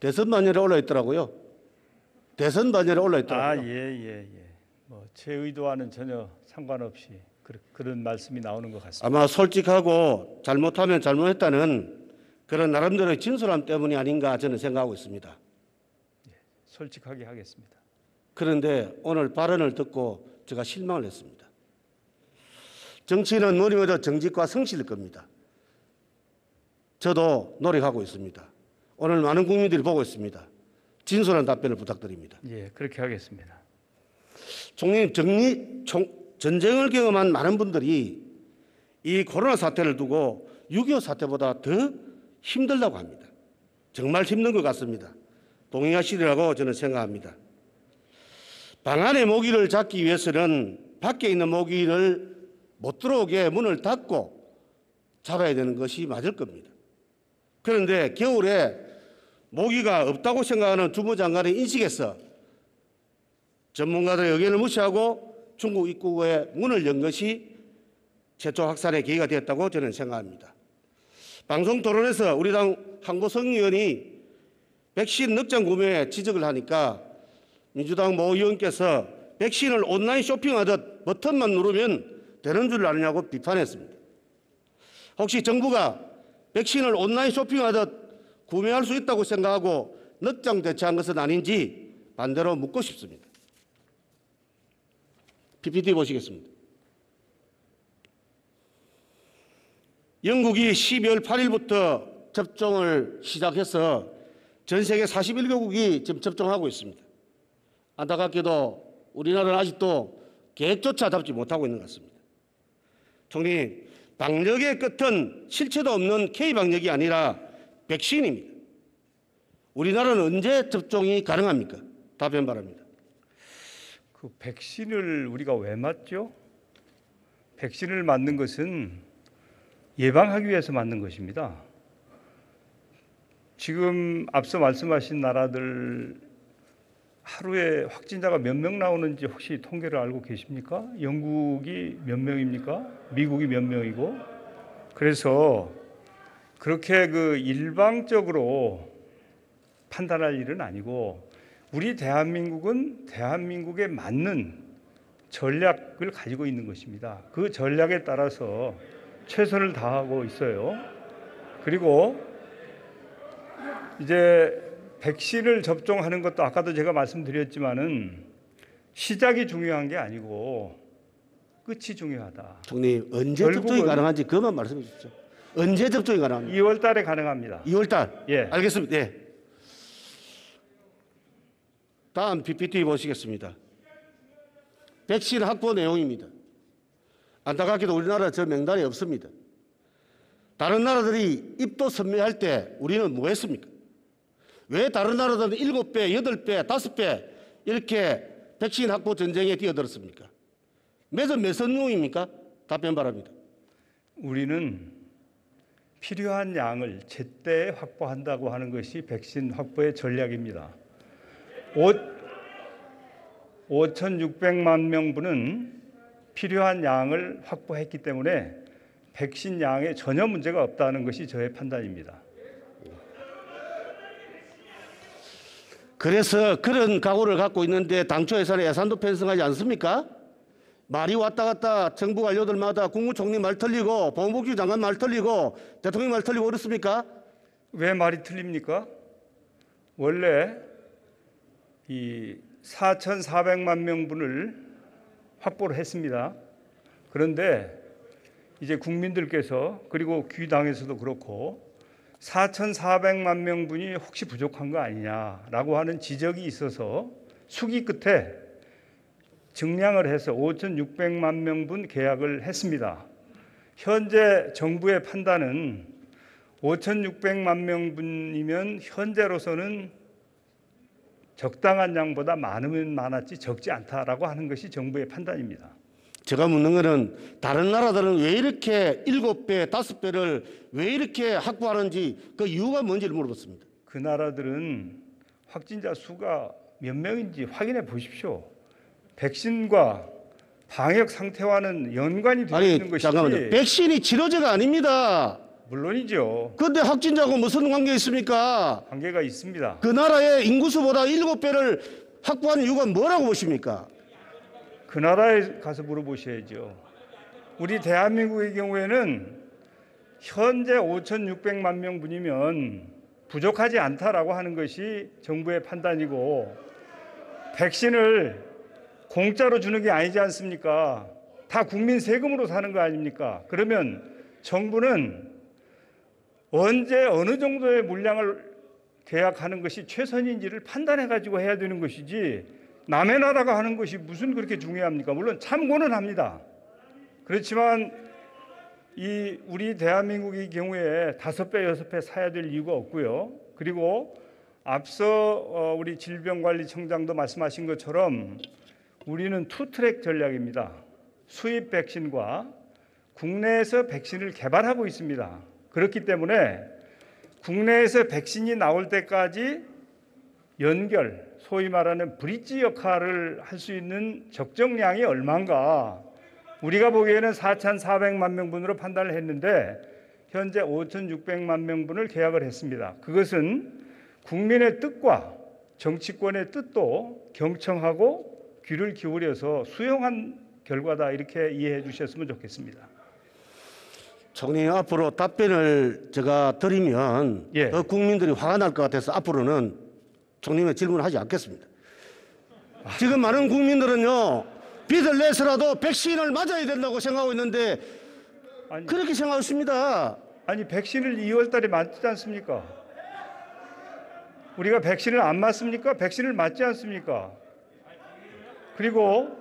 대선 반열에 올라 있더라고요. 대선 반열에 올라 있더라고요. 예. 뭐 제 의도와는 전혀 상관없이 그런 말씀이 나오는 것 같습니다. 아마 솔직하고 잘못하면 잘못했다는 그런 나름대로의 진솔함 때문이 아닌가 저는 생각하고 있습니다. 솔직하게 하겠습니다. 그런데 오늘 발언을 듣고 제가 실망을 했습니다. 정치는 뭐니 뭐니 정직과 성실일 겁니다. 저도 노력하고 있습니다. 오늘 많은 국민들이 보고 있습니다. 진솔한 답변을 부탁드립니다. 예, 그렇게 하겠습니다. 총리님, 전쟁을 경험한 많은 분들이 이 코로나 사태를 두고 6.25 사태보다 더 힘들다고 합니다. 정말 힘든 것 같습니다. 동의하시리라고 저는 생각합니다. 방 안의 모기를 잡기 위해서는 밖에 있는 모기를 못 들어오게 문을 닫고 잡아야 되는 것이 맞을 겁니다. 그런데 겨울에 모기가 없다고 생각하는 주무장관의 인식에서 전문가들의 의견을 무시하고 중국 입국에 문을 연 것이 최초 확산의 계기가 되었다고 저는 생각합니다. 방송 토론에서 우리 당 한고성 의원이 백신 넉장 구매에 지적을 하니까 민주당 모 의원께서 백신을 온라인 쇼핑하듯 버튼만 누르면 되는 줄 아느냐고 비판했습니다. 혹시 정부가 백신을 온라인 쇼핑하듯 구매할 수 있다고 생각하고 넉장 대체한 것은 아닌지 반대로 묻고 싶습니다. PPT 보시겠습니다. 영국이 12월 8일부터 접종을 시작해서 전 세계 41개국이 지금 접종하고 있습니다. 안타깝게도 우리나라는 아직도 계획조차 잡지 못하고 있는 것 같습니다. 총리, 방역의 끝은 실체도 없는 K방역이 아니라 백신입니다. 우리나라는 언제 접종이 가능합니까? 답변 바랍니다. 그 백신을 우리가 왜 맞죠? 백신을 맞는 것은 예방하기 위해서 맞는 것입니다. 지금 앞서 말씀하신 나라들 하루에 확진자가 몇 명 나오는지 혹시 통계를 알고 계십니까? 영국이 몇 명입니까? 미국이 몇 명이고? 그래서 그렇게 그 일방적으로 판단할 일은 아니고 우리 대한민국은 대한민국에 맞는 전략을 가지고 있는 것입니다. 그 전략에 따라서 최선을 다하고 있어요. 그리고 이제 백신을 접종하는 것도 아까도 제가 말씀드렸지만은 시작이 중요한 게 아니고 끝이 중요하다. 총리, 언제 접종이 가능한지 그것만 말씀해 주십시오. 언제 접종이 가능합니까? 2월 달에 가능합니다. 2월 달? 예. 알겠습니다. 예. 다음 PPT 보시겠습니다. 백신 확보 내용입니다. 안타깝게도 우리나라 저 명단에 없습니다. 다른 나라들이 입도 선명할 때 우리는 뭐 했습니까? 왜 다른 나라들은 7배, 8배, 5배 이렇게 백신 확보 전쟁에 뛰어들었습니까? 매전 몇 성공입니까? 답변 바랍니다. 우리는 필요한 양을 제때 확보한다고 하는 것이 백신 확보의 전략입니다. 5,600만 명분은 필요한 양을 확보했기 때문에 백신 양에 전혀 문제가 없다는 것이 저의 판단입니다. 그래서 그런 각오를 갖고 있는데 당초 예산에 예산도 편성하지 않습니까? 말이 왔다 갔다 정부 관료들마다 국무총리 말 틀리고 보건복지부 장관 말 틀리고 대통령 말 틀리고 그렇습니까? 왜 말이 틀립니까? 원래 이 4,400만 명분을 확보를 했습니다. 그런데 이제 국민들께서 그리고 귀당에서도 그렇고 4,400만 명분이 혹시 부족한 거 아니냐라고 하는 지적이 있어서 숙의 끝에 증량을 해서 5,600만 명분 계약을 했습니다. 현재 정부의 판단은 5,600만 명분이면 현재로서는 적당한 양보다 많으면 많았지 적지 않다라고 하는 것이 정부의 판단입니다. 제가 묻는 것은 다른 나라들은 왜 이렇게 7배, 5배를 왜 이렇게 확보하는지 그 이유가 뭔지를 물어봤습니다. 그 나라들은 확진자 수가 몇 명인지 확인해 보십시오. 백신과 방역 상태와는 연관이 되어 아니, 있는 것이지. 잠깐만요. 백신이 치료제가 아닙니다. 물론이죠. 그런데 확진자하고 무슨 관계 있습니까? 관계가 있습니다. 그 나라의 인구수보다 7배를 확보한 이유가 뭐라고 보십니까? 그 나라에 가서 물어보셔야죠. 우리 대한민국의 경우에는 현재 5,600만 명분이면 부족하지 않다라고 하는 것이 정부의 판단이고, 백신을 공짜로 주는 게 아니지 않습니까? 다 국민 세금으로 사는 거 아닙니까? 그러면 정부는 언제 어느 정도의 물량을 계약하는 것이 최선인지를 판단해 가지고 해야 되는 것이지, 남의 나라가 하는 것이 무슨 그렇게 중요합니까? 물론 참고는 합니다. 그렇지만 이 우리 대한민국의 경우에 5배, 6배 사야 될 이유가 없고요. 그리고 앞서 우리 질병관리청장도 말씀하신 것처럼 우리는 투트랙 전략입니다. 수입 백신과 국내에서 백신을 개발하고 있습니다. 그렇기 때문에 국내에서 백신이 나올 때까지 연결, 소위 말하는 브릿지 역할을 할 수 있는 적정량이 얼마인가, 우리가 보기에는 4,400만 명분으로 판단을 했는데 현재 5,600만 명분을 계약을 했습니다. 그것은 국민의 뜻과 정치권의 뜻도 경청하고 귀를 기울여서 수용한 결과다, 이렇게 이해해 주셨으면 좋겠습니다. 총리, 앞으로 답변을 제가 드리면 예. 국민들이 화가 날 것 같아서 앞으로는 총리의 질문을 하지 않겠습니다. 지금 많은 국민들은요, 빚을 내서라도 백신을 맞아야 된다고 생각하고 있는데 아니, 그렇게 생각하고 있습니다. 아니 백신을 2월 달에 맞지 않습니까? 우리가 백신을 안 맞습니까? 백신을 맞지 않습니까? 그리고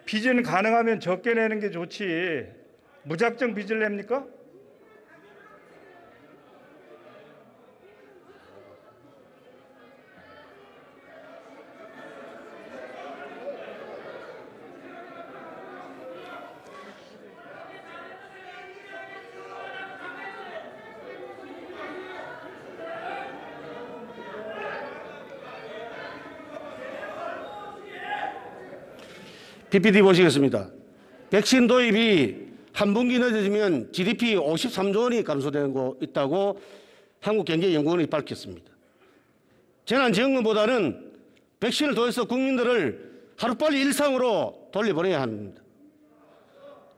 빚은 가능하면 적게 내는 게 좋지, 무작정 빚을 냅니까? PPT 보시겠습니다. 백신 도입이 한 분기 늦어지면 GDP 53조 원이 감소되는 거 있다고 한국경제연구원이 밝혔습니다. 재난지원금보다는 백신을 도입해서 국민들을 하루빨리 일상으로 돌려보내야 합니다.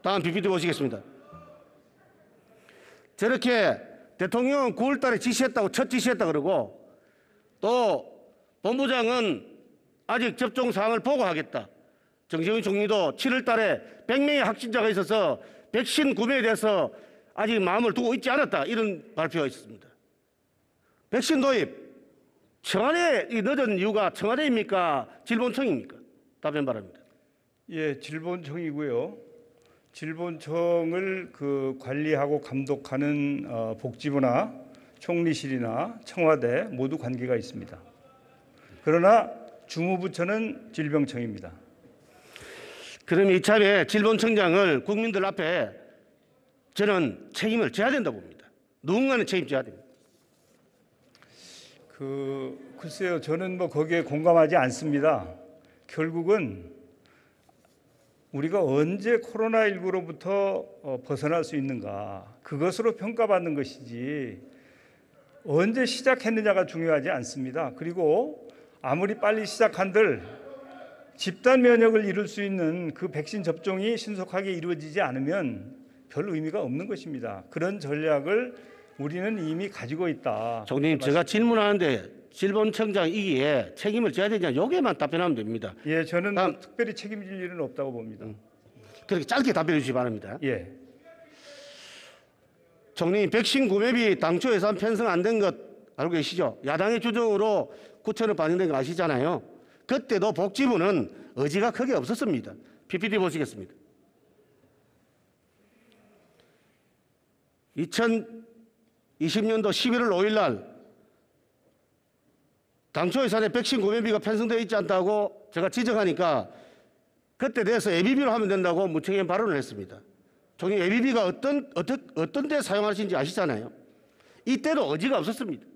다음 PPT 보시겠습니다. 저렇게 대통령은 9월 달에 지시했다고, 첫 지시했다 그러고, 또 본부장은 아직 접종 사항을 보고하겠다. 정세균 총리도 7월 달에 100명의 확진자가 있어서 백신 구매에 대해서 아직 마음을 두고 있지 않았다, 이런 발표가 있었습니다. 백신 도입, 청와대 늦은 이유가 청와대입니까? 질본청입니까? 답변 바랍니다. 예, 질본청이고요. 질본청을 관리하고 감독하는 복지부나 총리실이나 청와대 모두 관계가 있습니다. 그러나 주무부처는 질병청입니다. 그럼 이참에 질본청장을 국민들 앞에 저는 책임을 져야 된다고 봅니다. 누군가는 책임져야 됩니다. 글쎄요, 저는 거기에 공감하지 않습니다. 결국은 우리가 언제 코로나19로부터 벗어날 수 있는가, 그것으로 평가받는 것이지 언제 시작했느냐가 중요하지 않습니다. 그리고 아무리 빨리 시작한들 집단 면역을 이룰 수 있는 그 백신 접종이 신속하게 이루어지지 않으면 별 의미가 없는 것입니다. 그런 전략을 우리는 이미 가지고 있다. 총리님, 제가 질문하는데 질본청장이기에 책임을 져야 되냐, 여기에만 답변하면 됩니다. 예, 저는 특별히 책임질 일은 없다고 봅니다. 그렇게 짧게 답변해 주시기 바랍니다. 예. 총리, 백신 구매비 당초 예산 편성 안 된 것 알고 계시죠? 야당의 주장으로 9천억 반영된 거 아시잖아요. 그때도 복지부는 의지가 크게 없었습니다. PPT 보시겠습니다. 2020년도 11월 5일 날 당초 예산에 백신 구매비가 편성되어 있지 않다고 제가 지적하니까 그때 대해서 예비비로 하면 된다고 무책임 발언을 했습니다. 총리, 예비비가 어떤 데 사용하시는지 아시잖아요. 이때도 의지가 없었습니다.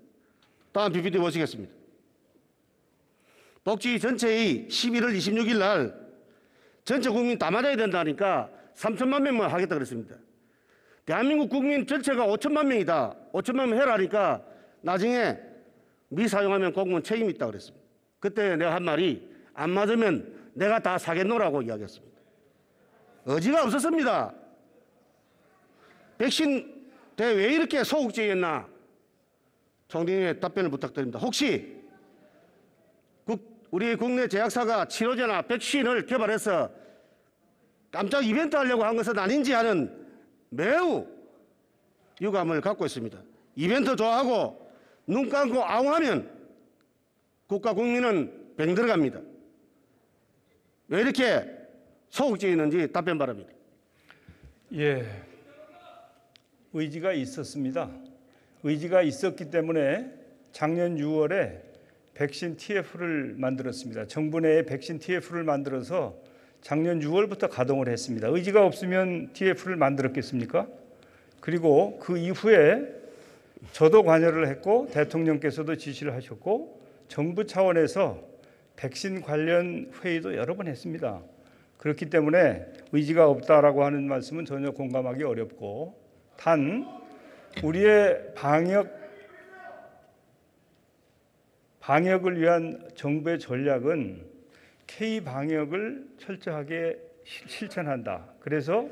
다음 PPT 보시겠습니다. 복지 전체의 11월 26일 날 전체 국민 다 맞아야 된다니까 3천만 명만 하겠다 그랬습니다. 대한민국 국민 전체가 5천만 명이다. 5천만 명 해라니까 나중에 미사용하면 공무원 책임이 있다고 그랬습니다. 그때 내가 한 말이 안 맞으면 내가 다 사겠노라고 이야기했습니다. 의지가 없었습니다. 백신 대회 왜 이렇게 소극적이었나? 총리님의 답변을 부탁드립니다. 혹시 우리 국내 제약사가 치료제나 백신을 개발해서 깜짝 이벤트 하려고 한 것은 아닌지 하는 매우 유감을 갖고 있습니다. 이벤트 좋아하고 눈 감고 아웅하면 국가 국민은 병 들어갑니다. 왜 이렇게 소극적이었는지 답변 바랍니다. 예, 의지가 있었습니다. 의지가 있었기 때문에 작년 6월에 백신 TF를 만들었습니다. 정부 내에 백신 TF를 만들어서 작년 6월부터 가동을 했습니다. 의지가 없으면 TF를 만들었겠습니까? 그리고 그 이후에 저도 관여를 했고 대통령께서도 지시를 하셨고 정부 차원에서 백신 관련 회의도 여러 번 했습니다. 그렇기 때문에 의지가 없다라고 하는 말씀은 전혀 공감하기 어렵고, 단 우리의 방역을 위한 정부의 전략은 K-방역을 철저하게 실천한다. 그래서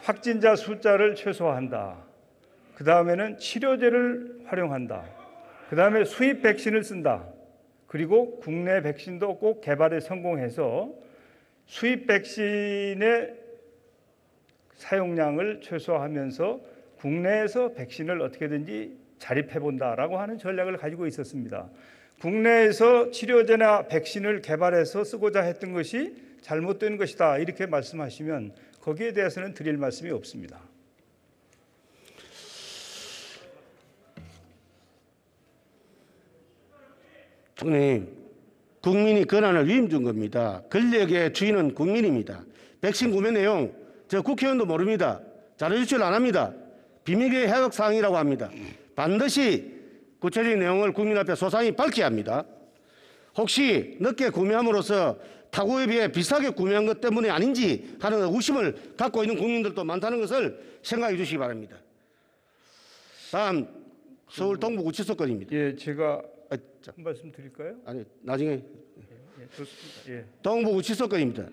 확진자 숫자를 최소화한다. 그 다음에는 치료제를 활용한다. 그 다음에 수입 백신을 쓴다. 그리고 국내 백신도 꼭 개발에 성공해서 수입 백신의 사용량을 최소화하면서 국내에서 백신을 어떻게든지 자립해 본다라고 하는 전략을 가지고 있었습니다. 국내에서 치료제나 백신을 개발해서 쓰고자 했던 것이 잘못된 것이다 이렇게 말씀하시면 거기에 대해서는 드릴 말씀이 없습니다. 총리님, 국민이 권한을 위임준 겁니다. 권력의 주인은 국민입니다. 백신 구매 내용 저 국회의원도 모릅니다. 자료 제출 안 합니다. 비밀의 해석 사항이라고 합니다. 반드시 구체적인 내용을 국민 앞에 소상히 밝혀야 합니다. 혹시 늦게 구매함으로써 타국에 비해 비싸게 구매한 것 때문이 아닌지 하는 의구심을 갖고 있는 국민들도 많다는 것을 생각해 주시기 바랍니다. 다음 서울 동부구치소 건입니다. 예, 제가 한 말씀 드릴까요? 아니 나중에. 예, 좋습니다. 예. 동부구치소 건입니다.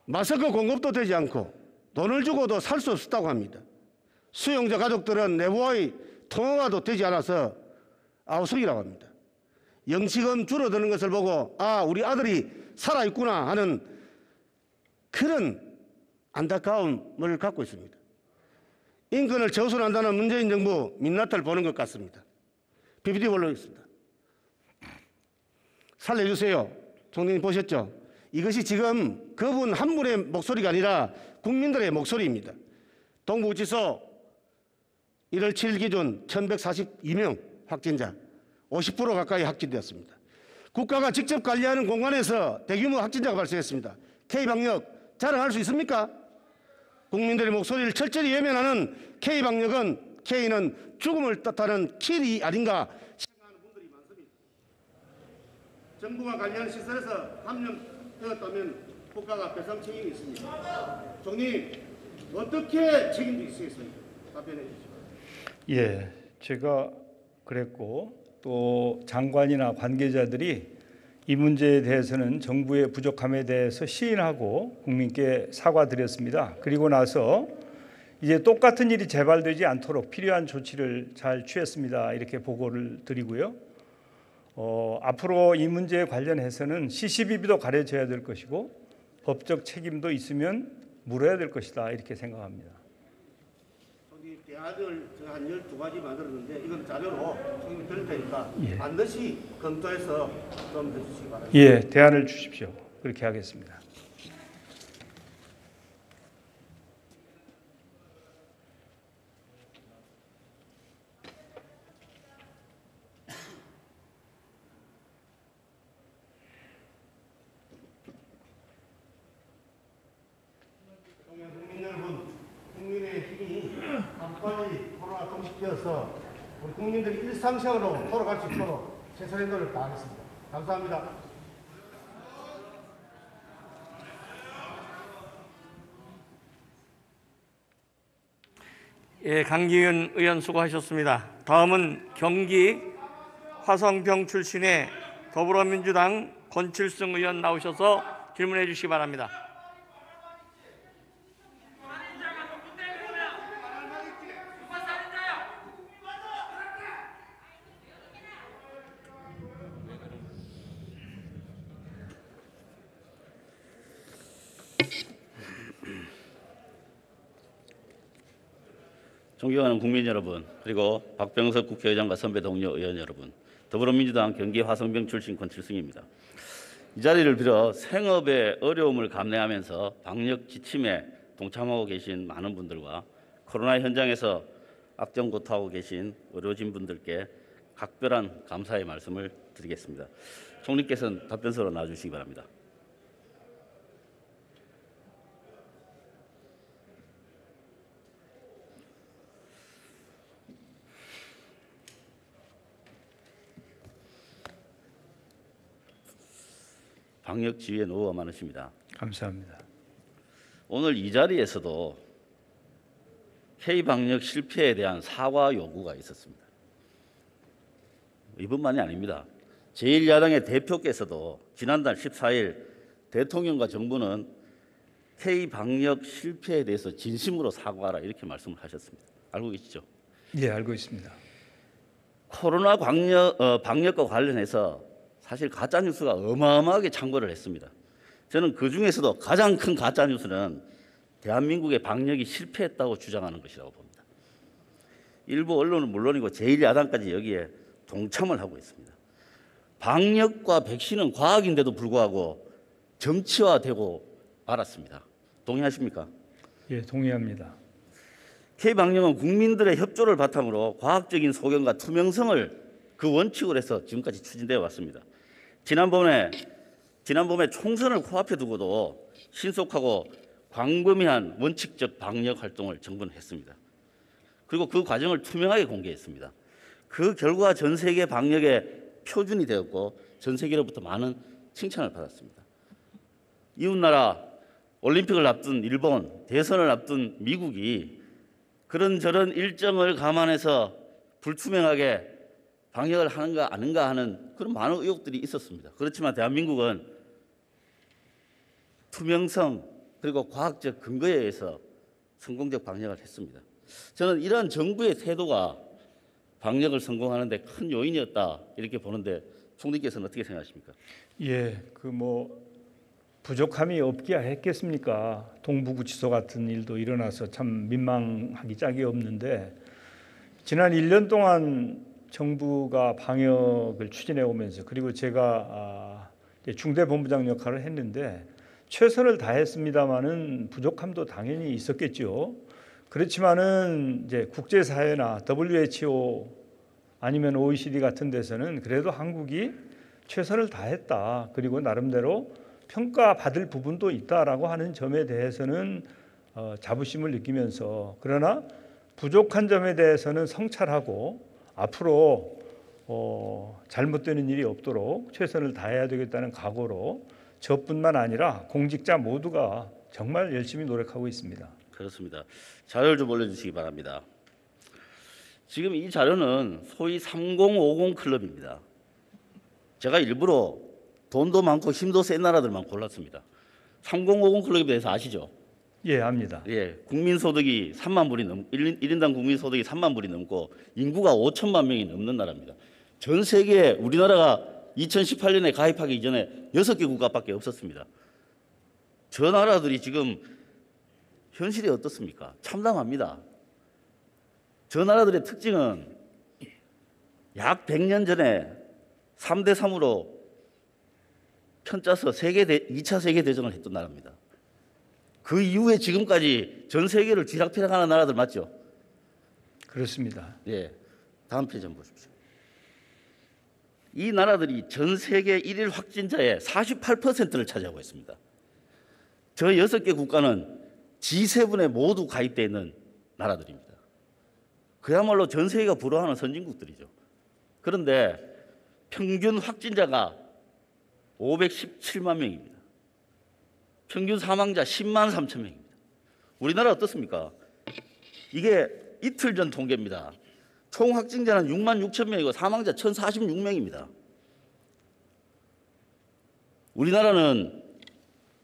마스크 공급도 되지 않고 돈을 주고도 살 수 없었다고 합니다. 수용자 가족들은 내부와의 통화도 되지 않아서 아우성이라고 합니다. 영치금 줄어드는 것을 보고 아 우리 아들이 살아있구나 하는 그런 안타까움을 갖고 있습니다. 인권을 저순한다는 문재인 정부 민낯을 보는 것 같습니다. PPT 올라오겠습니다. 살려주세요. 총리님 보셨죠? 이것이 지금 그분 한 분의 목소리가 아니라 국민들의 목소리입니다. 동부구치소 1월 7일 기준 1142명 확진자, 50% 가까이 확진되었습니다. 국가가 직접 관리하는 공간에서 대규모 확진자가 발생했습니다. K방역 자랑할 수 있습니까? 국민들의 목소리를 철저히 외면하는 K방역은 K는 죽음을 뜻하는 킬이 아닌가 생각하는 분들이 많습니다. 정부가 관리하는 시설에서 감염되었다면 국가가 배상 책임이 있습니다. 총리 어떻게 책임지시겠습니까? 답변해 주시죠. 예, 제가 그랬고 또 장관이나 관계자들이 이 문제에 대해서는 정부의 부족함에 대해서 시인하고 국민께 사과드렸습니다. 그리고 나서 이제 똑같은 일이 재발되지 않도록 필요한 조치를 잘 취했습니다. 이렇게 보고를 드리고요. 앞으로 이 문제에 관련해서는 시시비비도 가려져야 될 것이고 법적 책임도 있으면 물어야 될 것이다 이렇게 생각합니다. 대안을 제가 한 12가지 만들었는데 이건 자료로 총리 드릴 테니까 예. 반드시 검토해서 좀 해주시기 바랍니다. 예, 대안을 주십시오. 그렇게 하겠습니다. 국민 여러분, 국민의 힘이 빨리 코로나 종식되어서 우리 국민들이 일상생활로 돌아갈 수 있도록 최선의 노력을 다하겠습니다. 감사합니다. 예, 강기윤 의원 수고하셨습니다. 다음은 경기 화성병 출신의 더불어민주당 권칠승 의원 나오셔서 질문해 주시기 바랍니다. 존경하는 국민 여러분, 그리고 박병석 국회의장과 선배 동료 의원 여러분, 더불어민주당 경기 화성병 출신 권칠승입니다. 이 자리를 빌어 생업의 어려움을 감내하면서 방역 지침에 동참하고 계신 많은 분들과 코로나 현장에서 악정고투하고 계신 의료진 분들께 각별한 감사의 말씀을 드리겠습니다. 총리께서는 답변서로 나와주시기 바랍니다. 방역 지휘에 노고가 많으십니다. 감사합니다. 오늘 이 자리에서도 K-방역 실패에 대한 사과 요구가 있었습니다. 이뿐만이 아닙니다. 제1야당의 대표께서도 지난달 14일 대통령과 정부는 K-방역 실패에 대해서 진심으로 사과하라 이렇게 말씀을 하셨습니다. 알고 계시죠? 예, 알고 있습니다. 코로나 방역과 관련해서 사실 가짜뉴스가 어마어마하게 창궐을 했습니다. 저는 그중에서도 가장 큰 가짜뉴스는 대한민국의 방역이 실패했다고 주장하는 것이라고 봅니다. 일부 언론은 물론이고 제1야당까지 여기에 동참을 하고 있습니다. 방역과 백신은 과학인데도 불구하고 정치화되고 말았습니다. 동의하십니까? 예, 동의합니다. K방역은 국민들의 협조를 바탕으로 과학적인 소견과 투명성을 그 원칙으로 해서 지금까지 추진되어 왔습니다. 지난번에 총선을 코앞에 두고도 신속하고 광범위한 원칙적 방역 활동을 정부는 했습니다. 그리고 그 과정을 투명하게 공개했습니다. 그 결과 전 세계 방역의 표준이 되었고 전 세계로부터 많은 칭찬을 받았습니다. 이웃나라 올림픽을 앞둔 일본, 대선을 앞둔 미국이 그런저런 일정을 감안해서 불투명하게 방역을 하는가 아닌가 하는 그런 많은 의혹들이 있었습니다. 그렇지만 대한민국은 투명성 그리고 과학적 근거에 의해서 성공적 방역을 했습니다. 저는 이러한 정부의 태도가 방역을 성공하는 데 큰 요인이었다 이렇게 보는데 총리께서는 어떻게 생각하십니까? 예, 부족함이 없기야 했겠습니까? 동부구치소 같은 일도 일어나서 참 민망하기 짝이 없는데 지난 1년 동안 정부가 방역을 추진해 오면서 그리고 제가 중대본부장 역할을 했는데 최선을 다했습니다마는 부족함도 당연히 있었겠죠. 그렇지만은 이제 국제사회나 WHO 아니면 OECD 같은 데서는 그래도 한국이 최선을 다했다. 그리고 나름대로 평가받을 부분도 있다라고 하는 점에 대해서는 자부심을 느끼면서 그러나 부족한 점에 대해서는 성찰하고 앞으로 잘못되는 일이 없도록 최선을 다해야 되겠다는 각오로 저뿐만 아니라 공직자 모두가 정말 열심히 노력하고 있습니다. 그렇습니다. 자료를 좀 올려주시기 바랍니다. 지금 이 자료는 소위 3050 클럽입니다. 제가 일부러 돈도 많고 힘도 센 나라들만 골랐습니다. 3050 클럽에 대해서 아시죠? 예, 압니다. 예, 국민소득이 3만 불이 1인당 국민소득이 3만 불이 넘고 인구가 5천만 명이 넘는 나라입니다. 전 세계에 우리나라가 2018년에 가입하기 이전에 6개 국가밖에 없었습니다. 저 나라들이 지금 현실이 어떻습니까? 참담합니다. 저 나라들의 특징은 약 100년 전에 3대 3으로 편짜서 2차 세계대전을 했던 나라입니다. 그 이후에 지금까지 전 세계를 쥐락펴락하는 나라들 맞죠? 그렇습니다. 예, 다음 페이지 한번 보십시오. 이 나라들이 전 세계 1일 확진자의 48%를 차지하고 있습니다. 저 6개 국가는 G7에 모두 가입되어 있는 나라들입니다. 그야말로 전 세계가 부러워하는 선진국들이죠. 그런데 평균 확진자가 517만 명입니다. 평균 사망자 10만 3천 명입니다. 우리나라 어떻습니까? 이게 이틀 전 통계입니다. 총 확진자는 6만 6천 명이고 사망자 1,046명입니다. 우리나라는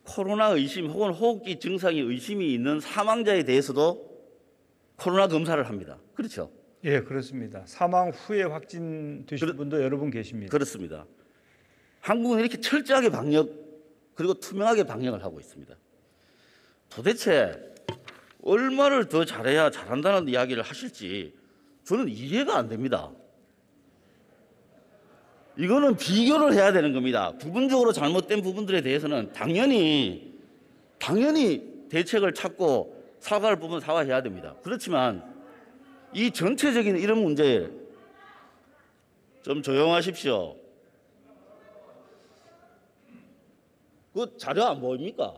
코로나 의심 혹은 호흡기 증상이 의심이 있는 사망자에 대해서도 코로나 검사를 합니다. 그렇죠? 예, 그렇습니다. 사망 후에 확진되신 분도 여러 분 계십니다. 그렇습니다. 한국은 이렇게 철저하게 방역 그리고 투명하게 방역을 하고 있습니다. 도대체 얼마를 더 잘해야 잘한다는 이야기를 하실지 저는 이해가 안 됩니다. 이거는 비교를 해야 되는 겁니다. 부분적으로 잘못된 부분들에 대해서는 당연히 대책을 찾고 사과할 부분 사과해야 됩니다. 그렇지만 이 전체적인 이런 문제에 좀 조용하십시오. 그 자료 안 보입니까?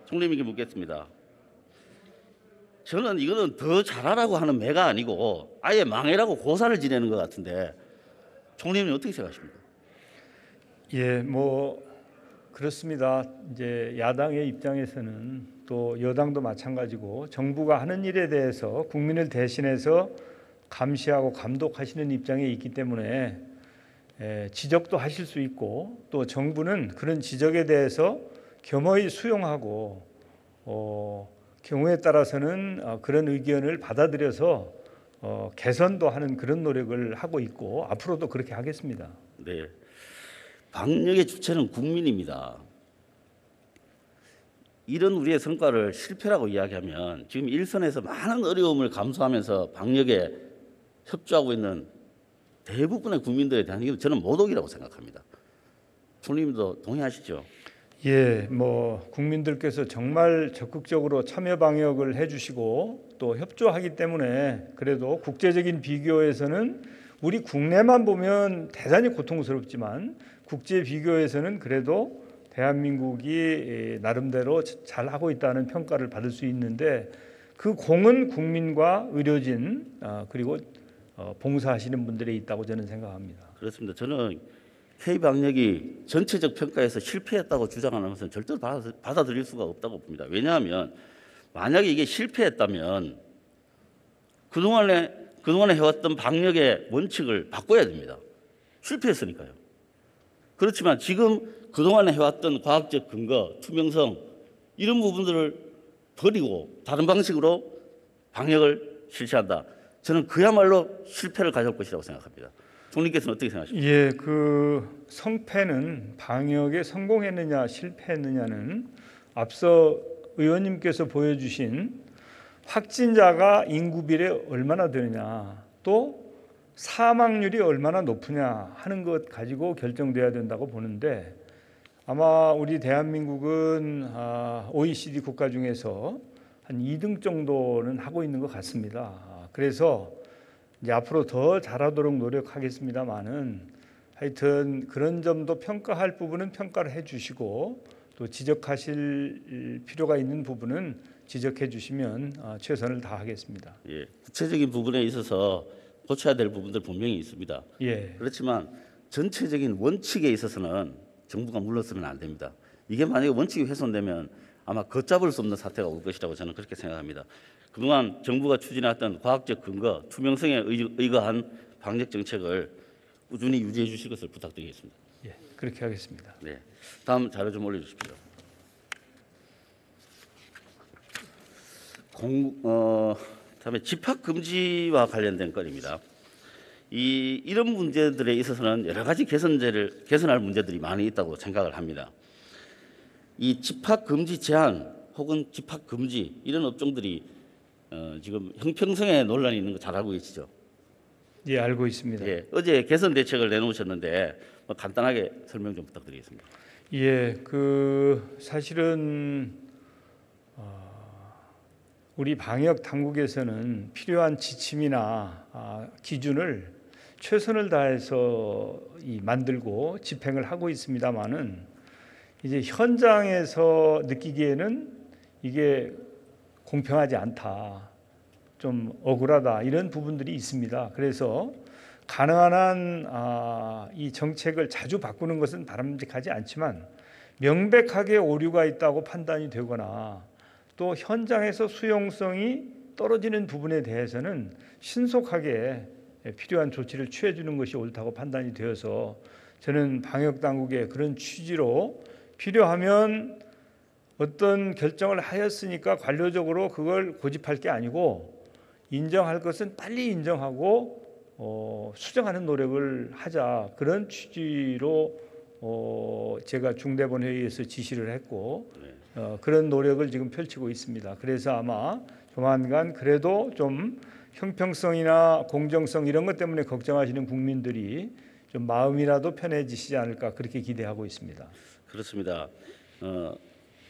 총리님께 묻겠습니다. 저는 이거는 더 잘하라고 하는 매가 아니고 아예 망해라고 고사를 지내는 것 같은데 총리님 어떻게 생각하십니까? 예, 뭐 그렇습니다. 이제 야당의 입장에서는 또 여당도 마찬가지고 정부가 하는 일에 대해서 국민을 대신해서 감시하고 감독하시는 입장에 있기 때문에 지적도 하실 수 있고 또 정부는 그런 지적에 대해서 겸허히 수용하고 경우에 따라서는 그런 의견을 받아들여서 개선도 하는 그런 노력을 하고 있고 앞으로도 그렇게 하겠습니다. 네, 방역의 주체는 국민입니다. 이런 우리의 성과를 실패라고 이야기하면 지금 일선에서 많은 어려움을 감수하면서 방역에 협조하고 있는 대부분의 국민들에 대한 이건 저는 모독이라고 생각합니다. 총리님도 동의하시죠? 예, 뭐 국민들께서 정말 적극적으로 참여 방역을 해주시고 또 협조하기 때문에 그래도 국제적인 비교에서는 우리 국내만 보면 대단히 고통스럽지만 국제 비교에서는 그래도 대한민국이 나름대로 잘 하고 있다는 평가를 받을 수 있는데 그 공은 국민과 의료진 그리고 봉사하시는 분들에 있다고 저는 생각합니다. 그렇습니다. 저는 K방역이 전체적 평가에서 실패했다고 주장하는 것은 절대로 받아들일 수가 없다고 봅니다. 왜냐하면 만약에 이게 실패했다면 그동안에 해왔던 방역의 원칙을 바꿔야 됩니다. 실패했으니까요. 그렇지만 지금 그동안에 해왔던 과학적 근거, 투명성 이런 부분들을 버리고 다른 방식으로 방역을 실시한다. 저는 그야말로 실패를 가져올 것이라고 생각합니다. 총리께서는 어떻게 생각하십니까? 예, 그 성패는 방역에 성공했느냐 실패했느냐는 앞서 의원님께서 보여주신 확진자가 인구 비례 얼마나 되느냐 또 사망률이 얼마나 높으냐 하는 것 가지고 결정돼야 된다고 보는데 아마 우리 대한민국은 OECD 국가 중에서 한 2등 정도는 하고 있는 것 같습니다. 그래서 이제 앞으로 더 잘하도록 노력하겠습니다만은 하여튼 그런 점도 평가할 부분은 평가를 해주시고 또 지적하실 필요가 있는 부분은 지적해 주시면 최선을 다하겠습니다. 예, 구체적인 부분에 있어서 고쳐야 될 부분들 분명히 있습니다. 예. 그렇지만 전체적인 원칙에 있어서는 정부가 물러서면 안 됩니다. 이게 만약에 원칙이 훼손되면 아마 걷잡을 수 없는 사태가 올 것이라고 저는 그렇게 생각합니다. 그동안 정부가 추진했던 과학적 근거, 투명성에 의거한 방역 정책을 꾸준히 유지해 주실 것을 부탁드리겠습니다. 예, 그렇게 하겠습니다. 네, 다음 자료 좀 올려주십시오. 다음에 집합 금지와 관련된 건입니다. 이런 문제들에 있어서는 여러 가지 개선할 문제들이 많이 있다고 생각을 합니다. 이 집합 금지 제한 혹은 집합 금지 이런 업종들이 지금 형평성에 논란이 있는 거 잘 알고 계시죠? 예, 알고 있습니다. 예, 어제 개선 대책을 내놓으셨는데 간단하게 설명 좀 부탁드리겠습니다. 예, 그 사실은 우리 방역 당국에서는 필요한 지침이나 기준을 최선을 다해서 만들고 집행을 하고 있습니다만은 이제 현장에서 느끼기에는 이게 공평하지 않다, 좀 억울하다 이런 부분들이 있습니다. 그래서 가능한 한 이 정책을 자주 바꾸는 것은 바람직하지 않지만 명백하게 오류가 있다고 판단이 되거나 또 현장에서 수용성이 떨어지는 부분에 대해서는 신속하게 필요한 조치를 취해 주는 것이 옳다고 판단이 되어서 저는 방역 당국의 그런 취지로 필요하면 어떤 결정을 하였으니까 관료적으로 그걸 고집할 게 아니고 인정할 것은 빨리 인정하고 수정하는 노력을 하자, 그런 취지로 제가 중대본 회의에서 지시를 했고 그런 노력을 지금 펼치고 있습니다. 그래서 아마 조만간 그래도 좀 형평성이나 공정성 이런 것 때문에 걱정하시는 국민들이 좀 마음이라도 편해지시지 않을까, 그렇게 기대하고 있습니다. 그렇습니다.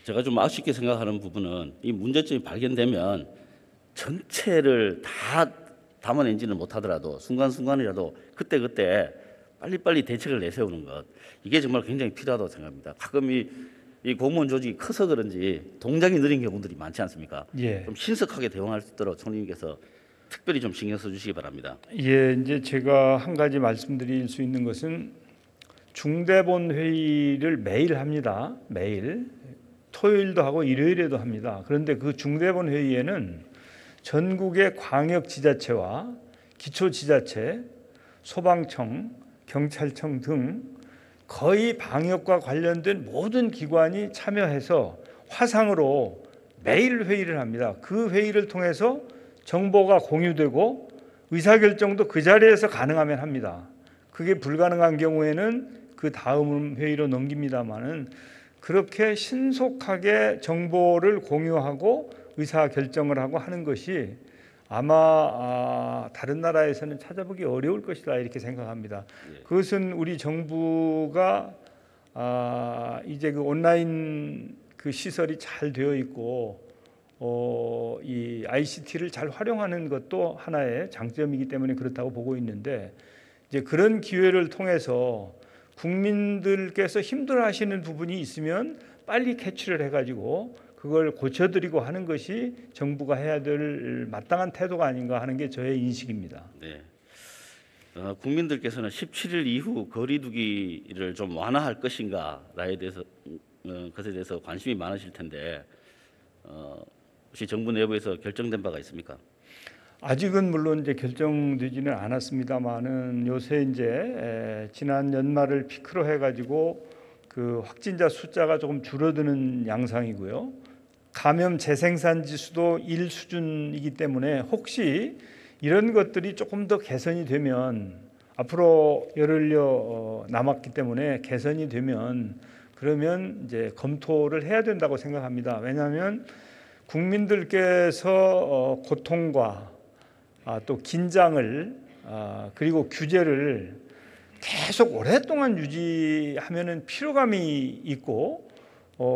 제가 좀 아쉽게 생각하는 부분은 이 문제점이 발견되면 전체를 다 담아내지는 못하더라도 순간순간이라도 그때그때 빨리빨리 대책을 내세우는 것, 이게 정말 굉장히 필요하다고 생각합니다. 가끔 이 공무원 조직이 커서 그런지 동작이 느린 경우들이 많지 않습니까? 예. 좀 신속하게 대응할 수 있도록 총리님께서 특별히 좀 신경 써주시기 바랍니다. 예, 이제 제가 한 가지 말씀드릴 수 있는 것은 중대본 회의를 매일 합니다. 매일 토요일도 하고 일요일에도 합니다. 그런데 그 중대본 회의에는 전국의 광역지자체와 기초지자체, 소방청, 경찰청 등 거의 방역과 관련된 모든 기관이 참여해서 화상으로 매일 회의를 합니다. 그 회의를 통해서 정보가 공유되고 의사결정도 그 자리에서 가능하면 합니다. 그게 불가능한 경우에는 그 다음 회의로 넘깁니다마는 그렇게 신속하게 정보를 공유하고 의사결정을 하고 하는 것이 아마 다른 나라에서는 찾아보기 어려울 것이다, 이렇게 생각합니다. 그것은 우리 정부가 이제 그 온라인 그 시설이 잘 되어 있고 이 ICT를 잘 활용하는 것도 하나의 장점이기 때문에 그렇다고 보고 있는데, 이제 그런 기회를 통해서 국민들께서 힘들어하시는 부분이 있으면 빨리 캐치를 해가지고 그걸 고쳐드리고 하는 것이 정부가 해야 될 마땅한 태도가 아닌가 하는 게 저의 인식입니다. 네. 국민들께서는 17일 이후 거리두기를 좀 완화할 것인가에 대해서 것에 대해서 관심이 많으실 텐데 혹시 정부 내부에서 결정된 바가 있습니까? 아직은 물론 이제 결정되지는 않았습니다만은 요새 이제 지난 연말을 피크로 해가지고 그 확진자 숫자가 조금 줄어드는 양상이고요. 감염 재생산 지수도 1 수준이기 때문에 혹시 이런 것들이 조금 더 개선이 되면, 앞으로 열흘여 남았기 때문에 개선이 되면 그러면 이제 검토를 해야 된다고 생각합니다. 왜냐하면 국민들께서 고통과 또 긴장을 그리고 규제를 계속 오랫동안 유지하면은 피로감이 있고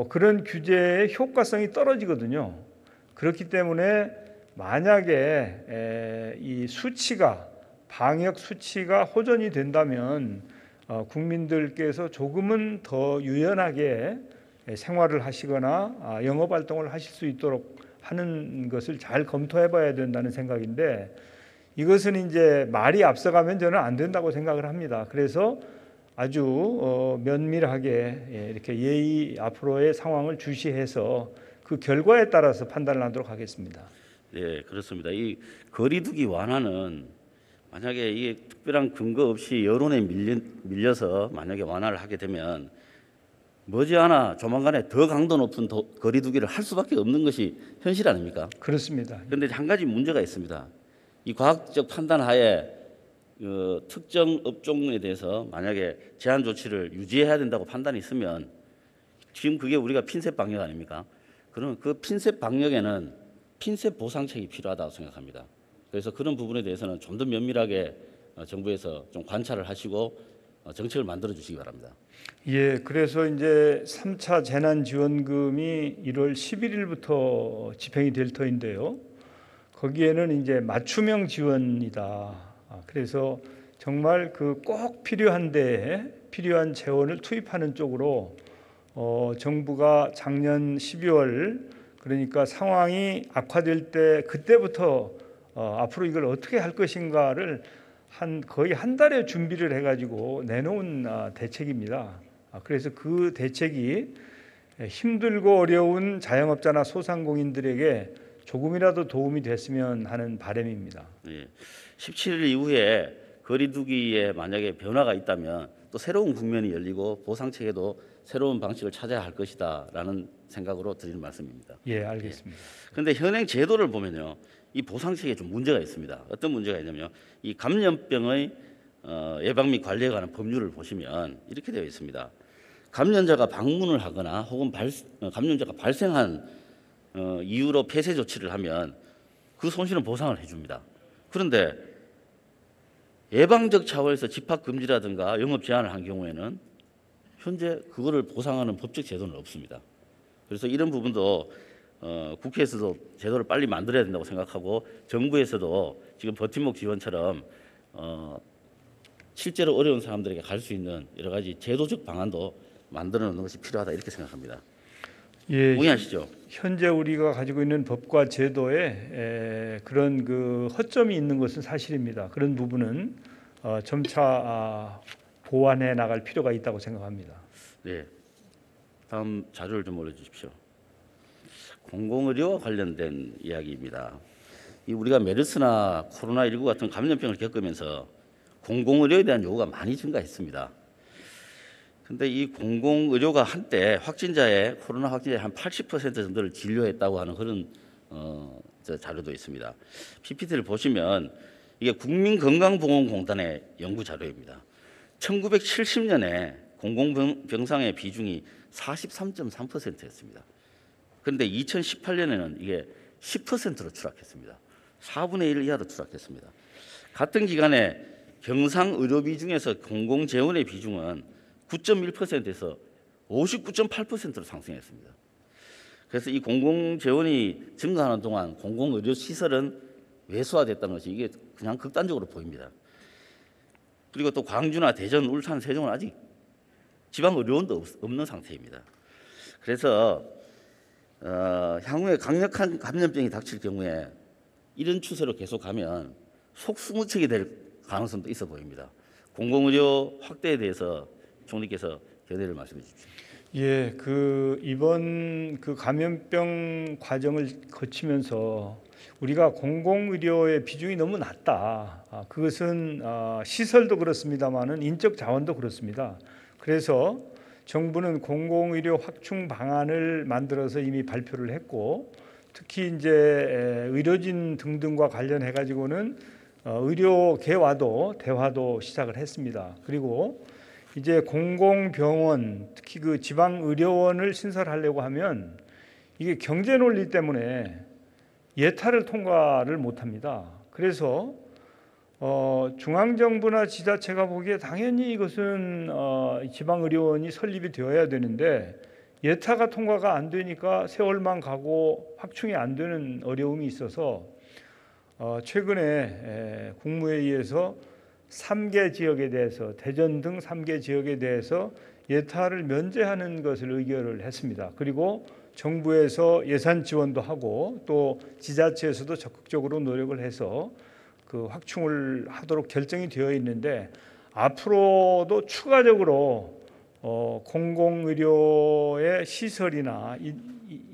그런 규제의 효과성이 떨어지거든요. 그렇기 때문에 만약에 이 수치가, 방역 수치가 호전이 된다면 국민들께서 조금은 더 유연하게 생활을 하시거나 영업 활동을 하실 수 있도록 하는 것을 잘 검토해 봐야 된다는 생각인데, 이것은 이제 말이 앞서가면 저는 안 된다고 생각을 합니다. 그래서 아주 면밀하게 이렇게 예의 앞으로의 상황을 주시해서 그 결과에 따라서 판단을 하도록 하겠습니다. 네, 그렇습니다. 이 거리두기 완화는 만약에 이게 특별한 근거 없이 여론에 밀려서 만약에 완화를 하게 되면 머지않아 조만간에 더 강도 높은 거리두기를 할 수밖에 없는 것이 현실 아닙니까? 그렇습니다. 그런데 한 가지 문제가 있습니다. 이 과학적 판단 하에 특정 업종에 대해서 만약에 제한 조치를 유지해야 된다고 판단이 있으면 지금 그게 우리가 핀셋 방역 아닙니까? 그러면 그 핀셋 방역에는 핀셋 보상책이 필요하다고 생각합니다. 그래서 그런 부분에 대해서는 좀 더 면밀하게 정부에서 좀 관찰을 하시고 정책을 만들어 주시기 바랍니다. 예, 그래서 이제 3차 재난지원금이 1월 11일부터 집행이 될 터인데요. 거기에는 이제 맞춤형 지원이다. 그래서 정말 그 꼭 필요한 데에 필요한 재원을 투입하는 쪽으로 정부가 작년 12월, 그러니까 상황이 악화될 때 그때부터 앞으로 이걸 어떻게 할 것인가를 거의 한 달의 준비를 해가지고 내놓은 대책입니다. 그래서 그 대책이 힘들고 어려운 자영업자나 소상공인들에게 조금이라도 도움이 됐으면 하는 바람입니다. 예. 17일 이후에 거리두기에 만약에 변화가 있다면 또 새로운 국면이 열리고 보상 체계도 새로운 방식을 찾아야 할 것이다라는 생각으로 드리는 말씀입니다. 예, 알겠습니다. 그런데 현행 제도를 보면요, 이 보상 체계에 좀 문제가 있습니다. 어떤 문제가 있냐면 이 감염병의 예방 및 관리에 관한 법률을 보시면 이렇게 되어 있습니다. 감염자가 방문을 하거나 혹은 감염자가 발생한 이유로 폐쇄 조치를 하면 그 손실은 보상을 해줍니다. 그런데 예방적 차원에서 집합 금지라든가 영업 제한을 한 경우에는 현재 그거를 보상하는 법적 제도는 없습니다. 그래서 이런 부분도 국회에서도 제도를 빨리 만들어야 된다고 생각하고 정부에서도 지금 버팀목 지원처럼 실제로 어려운 사람들에게 갈 수 있는 여러 가지 제도적 방안도 만들어 놓는 것이 필요하다 이렇게 생각합니다. 예, 동의하시죠? 현재 우리가 가지고 있는 법과 제도에 그런 그 허점이 있는 것은 사실입니다. 그런 부분은 점차 보완해 나갈 필요가 있다고 생각합니다. 네. 다음 자료를 좀 올려주십시오. 공공의료와 관련된 이야기입니다. 우리가 메르스나 코로나19 같은 감염병을 겪으면서 공공의료에 대한 요구가 많이 증가했습니다. 근데 이 공공의료가 한때 코로나 확진자의 한 80% 정도를 진료했다고 하는 그런 자료도 있습니다. PPT를 보시면 이게 국민건강보험공단의 연구 자료입니다. 1970년에 공공병상의 비중이 43.3%였습니다. 그런데 2018년에는 이게 10%로 추락했습니다. 4분의 1 이하로 추락했습니다. 같은 기간에 경상의료비 중에서 공공재원의 비중은 9.1%에서 59.8%로 상승했습니다. 그래서 이 공공재원이 증가하는 동안 공공의료시설은 왜소화됐다는 것이 이게 그냥 극단적으로 보입니다. 그리고 또 광주나 대전, 울산, 세종은 아직 지방의료원도 없는 상태입니다. 그래서 향후에 강력한 감염병이 닥칠 경우에 이런 추세로 계속하면 속수무책이 될 가능성도 있어 보입니다. 공공의료 확대에 대해서 총리께서 견해를 말씀해 주십시오. 예, 이번 감염병 과정을 거치면서 우리가 공공의료의 비중이 너무 낮다. 그것은 시설도 그렇습니다만은 인적 자원도 그렇습니다. 그래서 정부는 공공의료 확충 방안을 만들어서 이미 발표를 했고, 특히 이제 의료진 등등과 관련해 가지고는 의료계와도 대화도 시작을 했습니다. 그리고 이제 공공병원, 특히 그 지방의료원을 신설하려고 하면 이게 경제 논리 때문에 예타를 통과를 못합니다. 그래서 중앙정부나 지자체가 보기에 당연히 이것은 지방의료원이 설립이 되어야 되는데 예타가 통과가 안 되니까 세월만 가고 확충이 안 되는 어려움이 있어서 최근에 국무회의에서 3개 지역에 대해서 대전 등 3개 지역에 대해서 예타를 면제하는 것을 의결을 했습니다. 그리고 정부에서 예산 지원도 하고 또 지자체에서도 적극적으로 노력을 해서 그 확충을 하도록 결정이 되어 있는데, 앞으로도 추가적으로 공공의료의 시설이나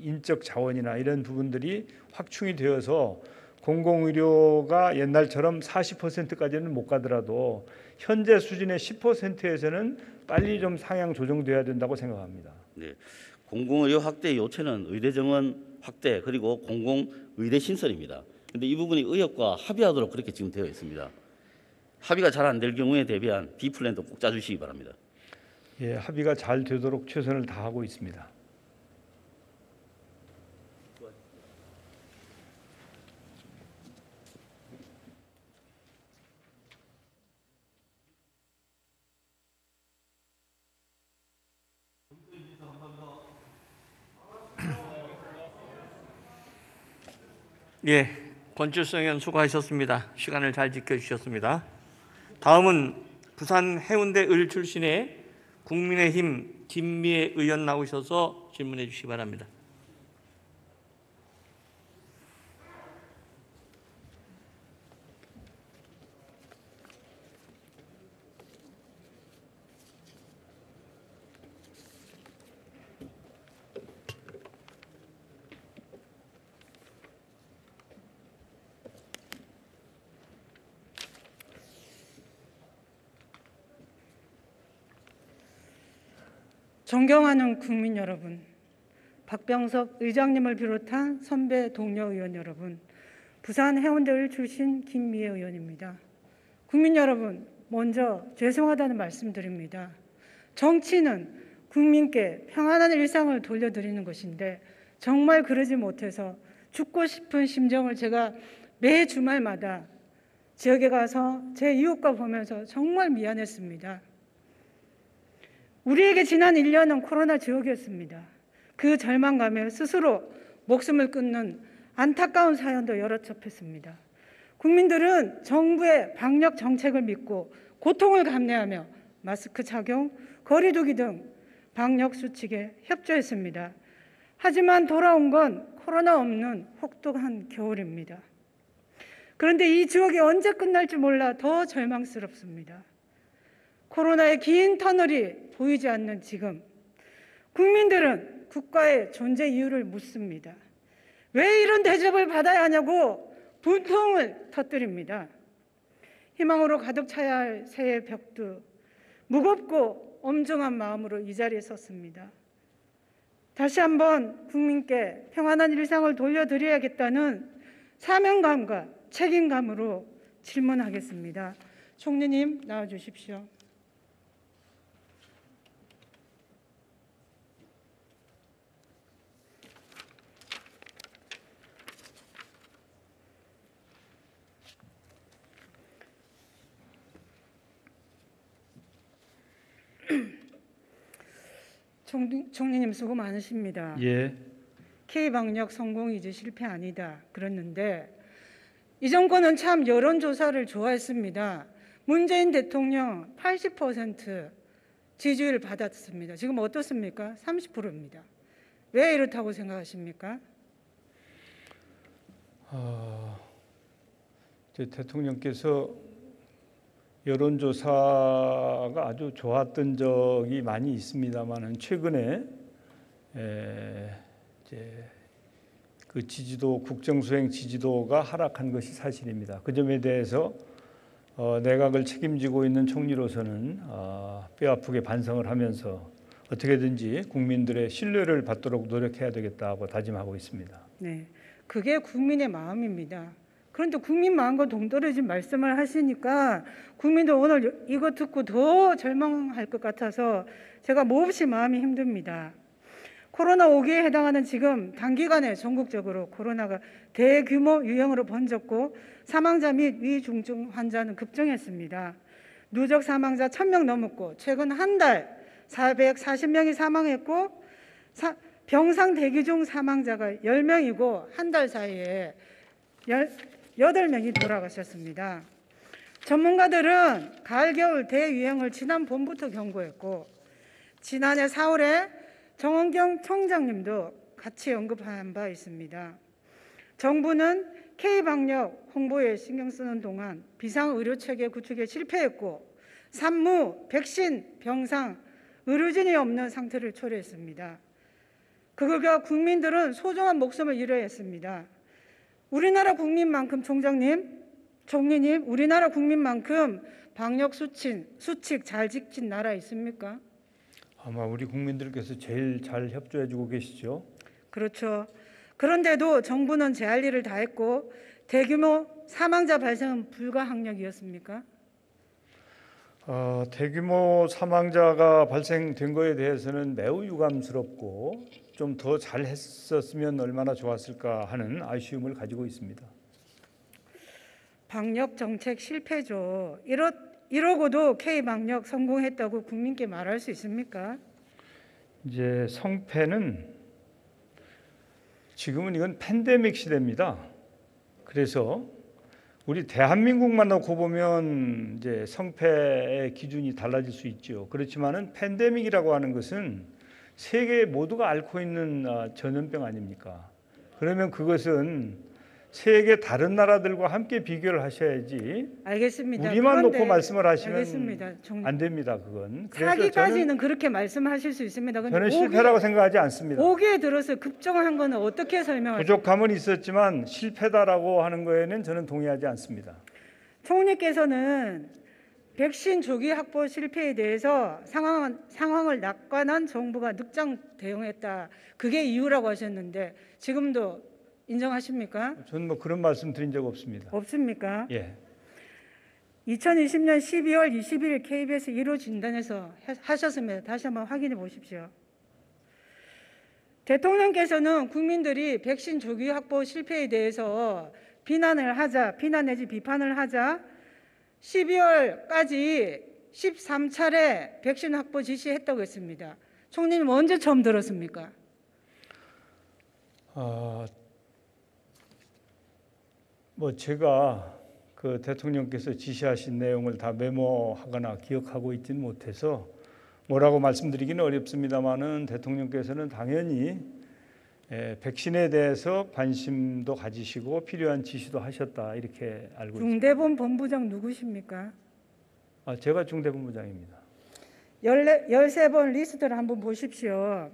인적 자원이나 이런 부분들이 확충이 되어서 공공의료가 옛날처럼 40%까지는 못 가더라도 현재 수준의 10%에서는 빨리 좀 상향 조정돼야 된다고 생각합니다. 네, 공공의료 확대 요체는 의대 정원 확대 그리고 공공의대 신설입니다. 그런데 이 부분이 의협과 합의하도록 그렇게 지금 되어 있습니다. 합의가 잘 안 될 경우에 대비한 B 플랜도 꼭 짜주시기 바랍니다. 예, 합의가 잘 되도록 최선을 다하고 있습니다. 예, 권칠성 의원 수고하셨습니다. 시간을 잘 지켜주셨습니다. 다음은 부산 해운대 을 출신의 국민의힘 김미애 의원 나오셔서 질문해 주시기 바랍니다. 존경하는 국민 여러분, 박병석 의장님을 비롯한 선배 동료 의원 여러분, 부산 해운대의 출신 김미애 의원입니다. 국민 여러분, 먼저 죄송하다는 말씀드립니다. 정치는 국민께 평안한 일상을 돌려드리는 것인데 정말 그러지 못해서 죽고 싶은 심정을 제가 매 주말마다 지역에 가서 제 이웃과 보면서 정말 미안했습니다. 우리에게 지난 1년은 코로나 지옥이었습니다. 그 절망감에 스스로 목숨을 끊는 안타까운 사연도 여러 접했습니다. 국민들은 정부의 방역 정책을 믿고 고통을 감내하며 마스크 착용, 거리 두기 등 방역 수칙에 협조했습니다. 하지만 돌아온 건 코로나 없는 혹독한 겨울입니다. 그런데 이 지옥이 언제 끝날지 몰라 더 절망스럽습니다. 코로나의 긴 터널이 보이지 않는 지금, 국민들은 국가의 존재 이유를 묻습니다. 왜 이런 대접을 받아야 하냐고 분통을 터뜨립니다. 희망으로 가득 차야 할 새해 벽두, 무겁고 엄중한 마음으로 이 자리에 섰습니다. 다시 한번 국민께 평안한 일상을 돌려드려야겠다는 사명감과 책임감으로 질문하겠습니다. 총리님 나와주십시오. 총리님 수고 많으십니다. 예. K방역 성공이지 실패 아니다 그랬는데 이 정권은 참 여론조사를 좋아했습니다. 문재인 대통령 80% 지지율 받았습니다. 지금 어떻습니까? 30%입니다. 왜 이렇다고 생각하십니까? 대통령께서 여론조사가 아주 좋았던 적이 많이 있습니다만은 최근에 이제 그 지지도 국정수행 지지도가 하락한 것이 사실입니다. 그 점에 대해서 내각을 책임지고 있는 총리로서는 뼈아프게 반성을 하면서 어떻게든지 국민들의 신뢰를 받도록 노력해야 되겠다고 다짐하고 있습니다. 네, 그게 국민의 마음입니다. 그런데 국민 마음과 동떨어진 말씀을 하시니까 국민들 오늘 이거 듣고 더 절망할 것 같아서 제가 몹시 마음이 힘듭니다. 코로나 5기에 해당하는 지금 단기간에 전국적으로 코로나가 대규모 유행으로 번졌고 사망자 및 위중증 환자는 급증했습니다. 누적 사망자 1,000명 넘었고 최근 한 달 440명이 사망했고 병상 대기 중 사망자가 10명이고 한 달 사이에 8명이 돌아가셨습니다. 전문가들은 가을 겨울 대유행을 지난 봄부터 경고했고 지난해 4월에 정은경 총장님도 같이 언급한 바 있습니다. 정부는 K방역 홍보에 신경 쓰는 동안 비상의료체계 구축에 실패했고 산무, 백신, 병상, 의료진이 없는 상태를 초래했습니다. 그걸 겨우 국민들은 소중한 목숨을 잃어야 했습니다. 우리나라 국민만큼 총리님, 우리나라 국민만큼 방역 수칙 잘 지킨 나라 있습니까? 아마 우리 국민들께서 제일 잘 협조해주고 계시죠. 그렇죠. 그런데도 정부는 제 할 일을 다 했고 대규모 사망자 발생은 불가항력이었습니까? 대규모 사망자가 발생된 거에 대해서는 매우 유감스럽고 좀 더 잘했었으면 얼마나 좋았을까 하는 아쉬움을 가지고 있습니다. 방역 정책 실패죠. 이러고도 K방역 성공했다고 국민께 말할 수 있습니까? 이제 성패는 지금은 이건 팬데믹 시대입니다. 그래서 우리 대한민국만 놓고 보면 이제 성패의 기준이 달라질 수 있죠. 그렇지만은 팬데믹이라고 하는 것은 세계 모두가 앓고 있는 전염병 아닙니까? 그러면 그것은 세계 다른 나라들과 함께 비교를 하셔야지. 알겠습니다. 우리만 놓고 말씀을 하시면 알겠습니다. 안 됩니다. 그건. 사기까지는 그렇게 말씀하실 수 있습니다. 저는 실패라고 생각하지 않습니다. 5기에 들어서 급증한 거는 어떻게 설명하세요? 부족함은 있었지만 실패다라고 하는 거에는 저는 동의하지 않습니다. 총리께서는 백신 조기 확보 실패에 대해서 상황을 낙관한 정부가 늑장 대응했다. 그게 이유라고 하셨는데 지금도 인정하십니까? 저는 뭐 그런 말씀 드린 적 없습니다. 없습니까? 예. 2020년 12월 20일 KBS 1호 진단에서 하셨으면 다시 한번 확인해 보십시오. 대통령께서는 국민들이 백신 조기 확보 실패에 대해서 비난 내지 비판을 하자 12월까지 13차례 백신 확보 지시했다고 했습니다. 총리님 언제 처음 들었습니까? 뭐 제가 그 대통령께서 지시하신 내용을 다 메모하거나 기억하고 있지는 못해서 뭐라고 말씀드리기는 어렵습니다만은 대통령께서는 당연히 백신에 대해서 관심도 가지시고 필요한 지시도 하셨다 이렇게 알고 있습니다. 중대본 본부장 누구십니까? 제가 중대본부장입니다. 13번 리스트를 한번 보십시오.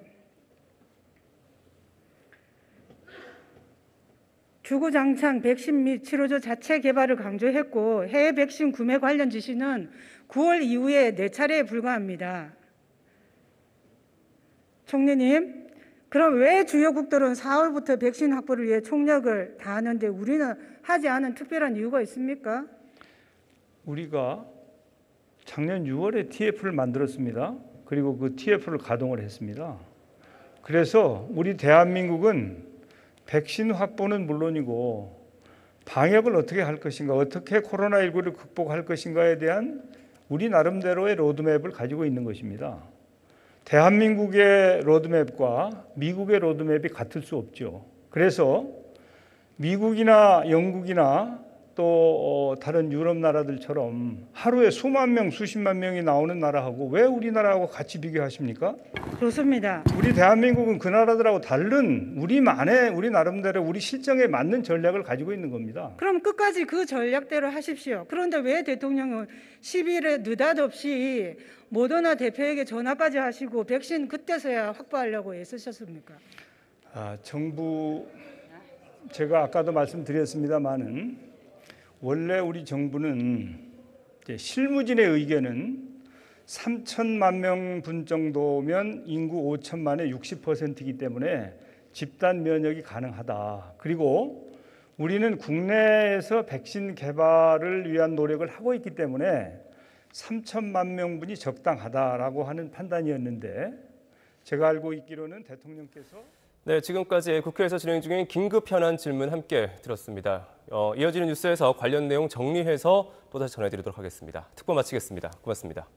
주구장창 백신 및 치료제 자체 개발을 강조했고 해외 백신 구매 관련 지시는 9월 이후에 4차례에 불과합니다. 총리님, 그럼 왜 주요국들은 4월부터 백신 확보를 위해 총력을 다하는데 우리는 하지 않은 특별한 이유가 있습니까? 우리가 작년 6월에 TF를 만들었습니다. 그리고 그 TF를 가동을 했습니다. 그래서 우리 대한민국은 백신 확보는 물론이고 방역을 어떻게 할 것인가, 어떻게 코로나19를 극복할 것인가에 대한 우리 나름대로의 로드맵을 가지고 있는 것입니다. 대한민국의 로드맵과 미국의 로드맵이 같을 수 없죠. 그래서 미국이나 영국이나 또 다른 유럽 나라들처럼 하루에 수만 명, 수십만 명이 나오는 나라하고 왜 우리나라하고 같이 비교하십니까? 좋습니다. 우리 대한민국은 그 나라들하고 다른 우리 나름대로 우리 실정에 맞는 전략을 가지고 있는 겁니다. 그럼 끝까지 그 전략대로 하십시오. 그런데 왜 대통령은 10일에 느닷없이 모더나 대표에게 전화까지 하시고 백신 그때서야 확보하려고 애쓰셨습니까? 정부, 제가 아까도 말씀드렸습니다마는 원래 우리 정부는 실무진의 의견은 3천만 명 정도면 인구 5천만의 60%이기 때문에 집단 면역이 가능하다. 그리고 우리는 국내에서 백신 개발을 위한 노력을 하고 있기 때문에 3천만 명분이 적당하다라고 하는 판단이었는데 제가 알고 있기로는 대통령께서 네, 지금까지 국회에서 진행 중인 긴급 현안 질문 함께 들었습니다. 이어지는 뉴스에서 관련 내용 정리해서 또다시 전해드리도록 하겠습니다. 특보 마치겠습니다. 고맙습니다.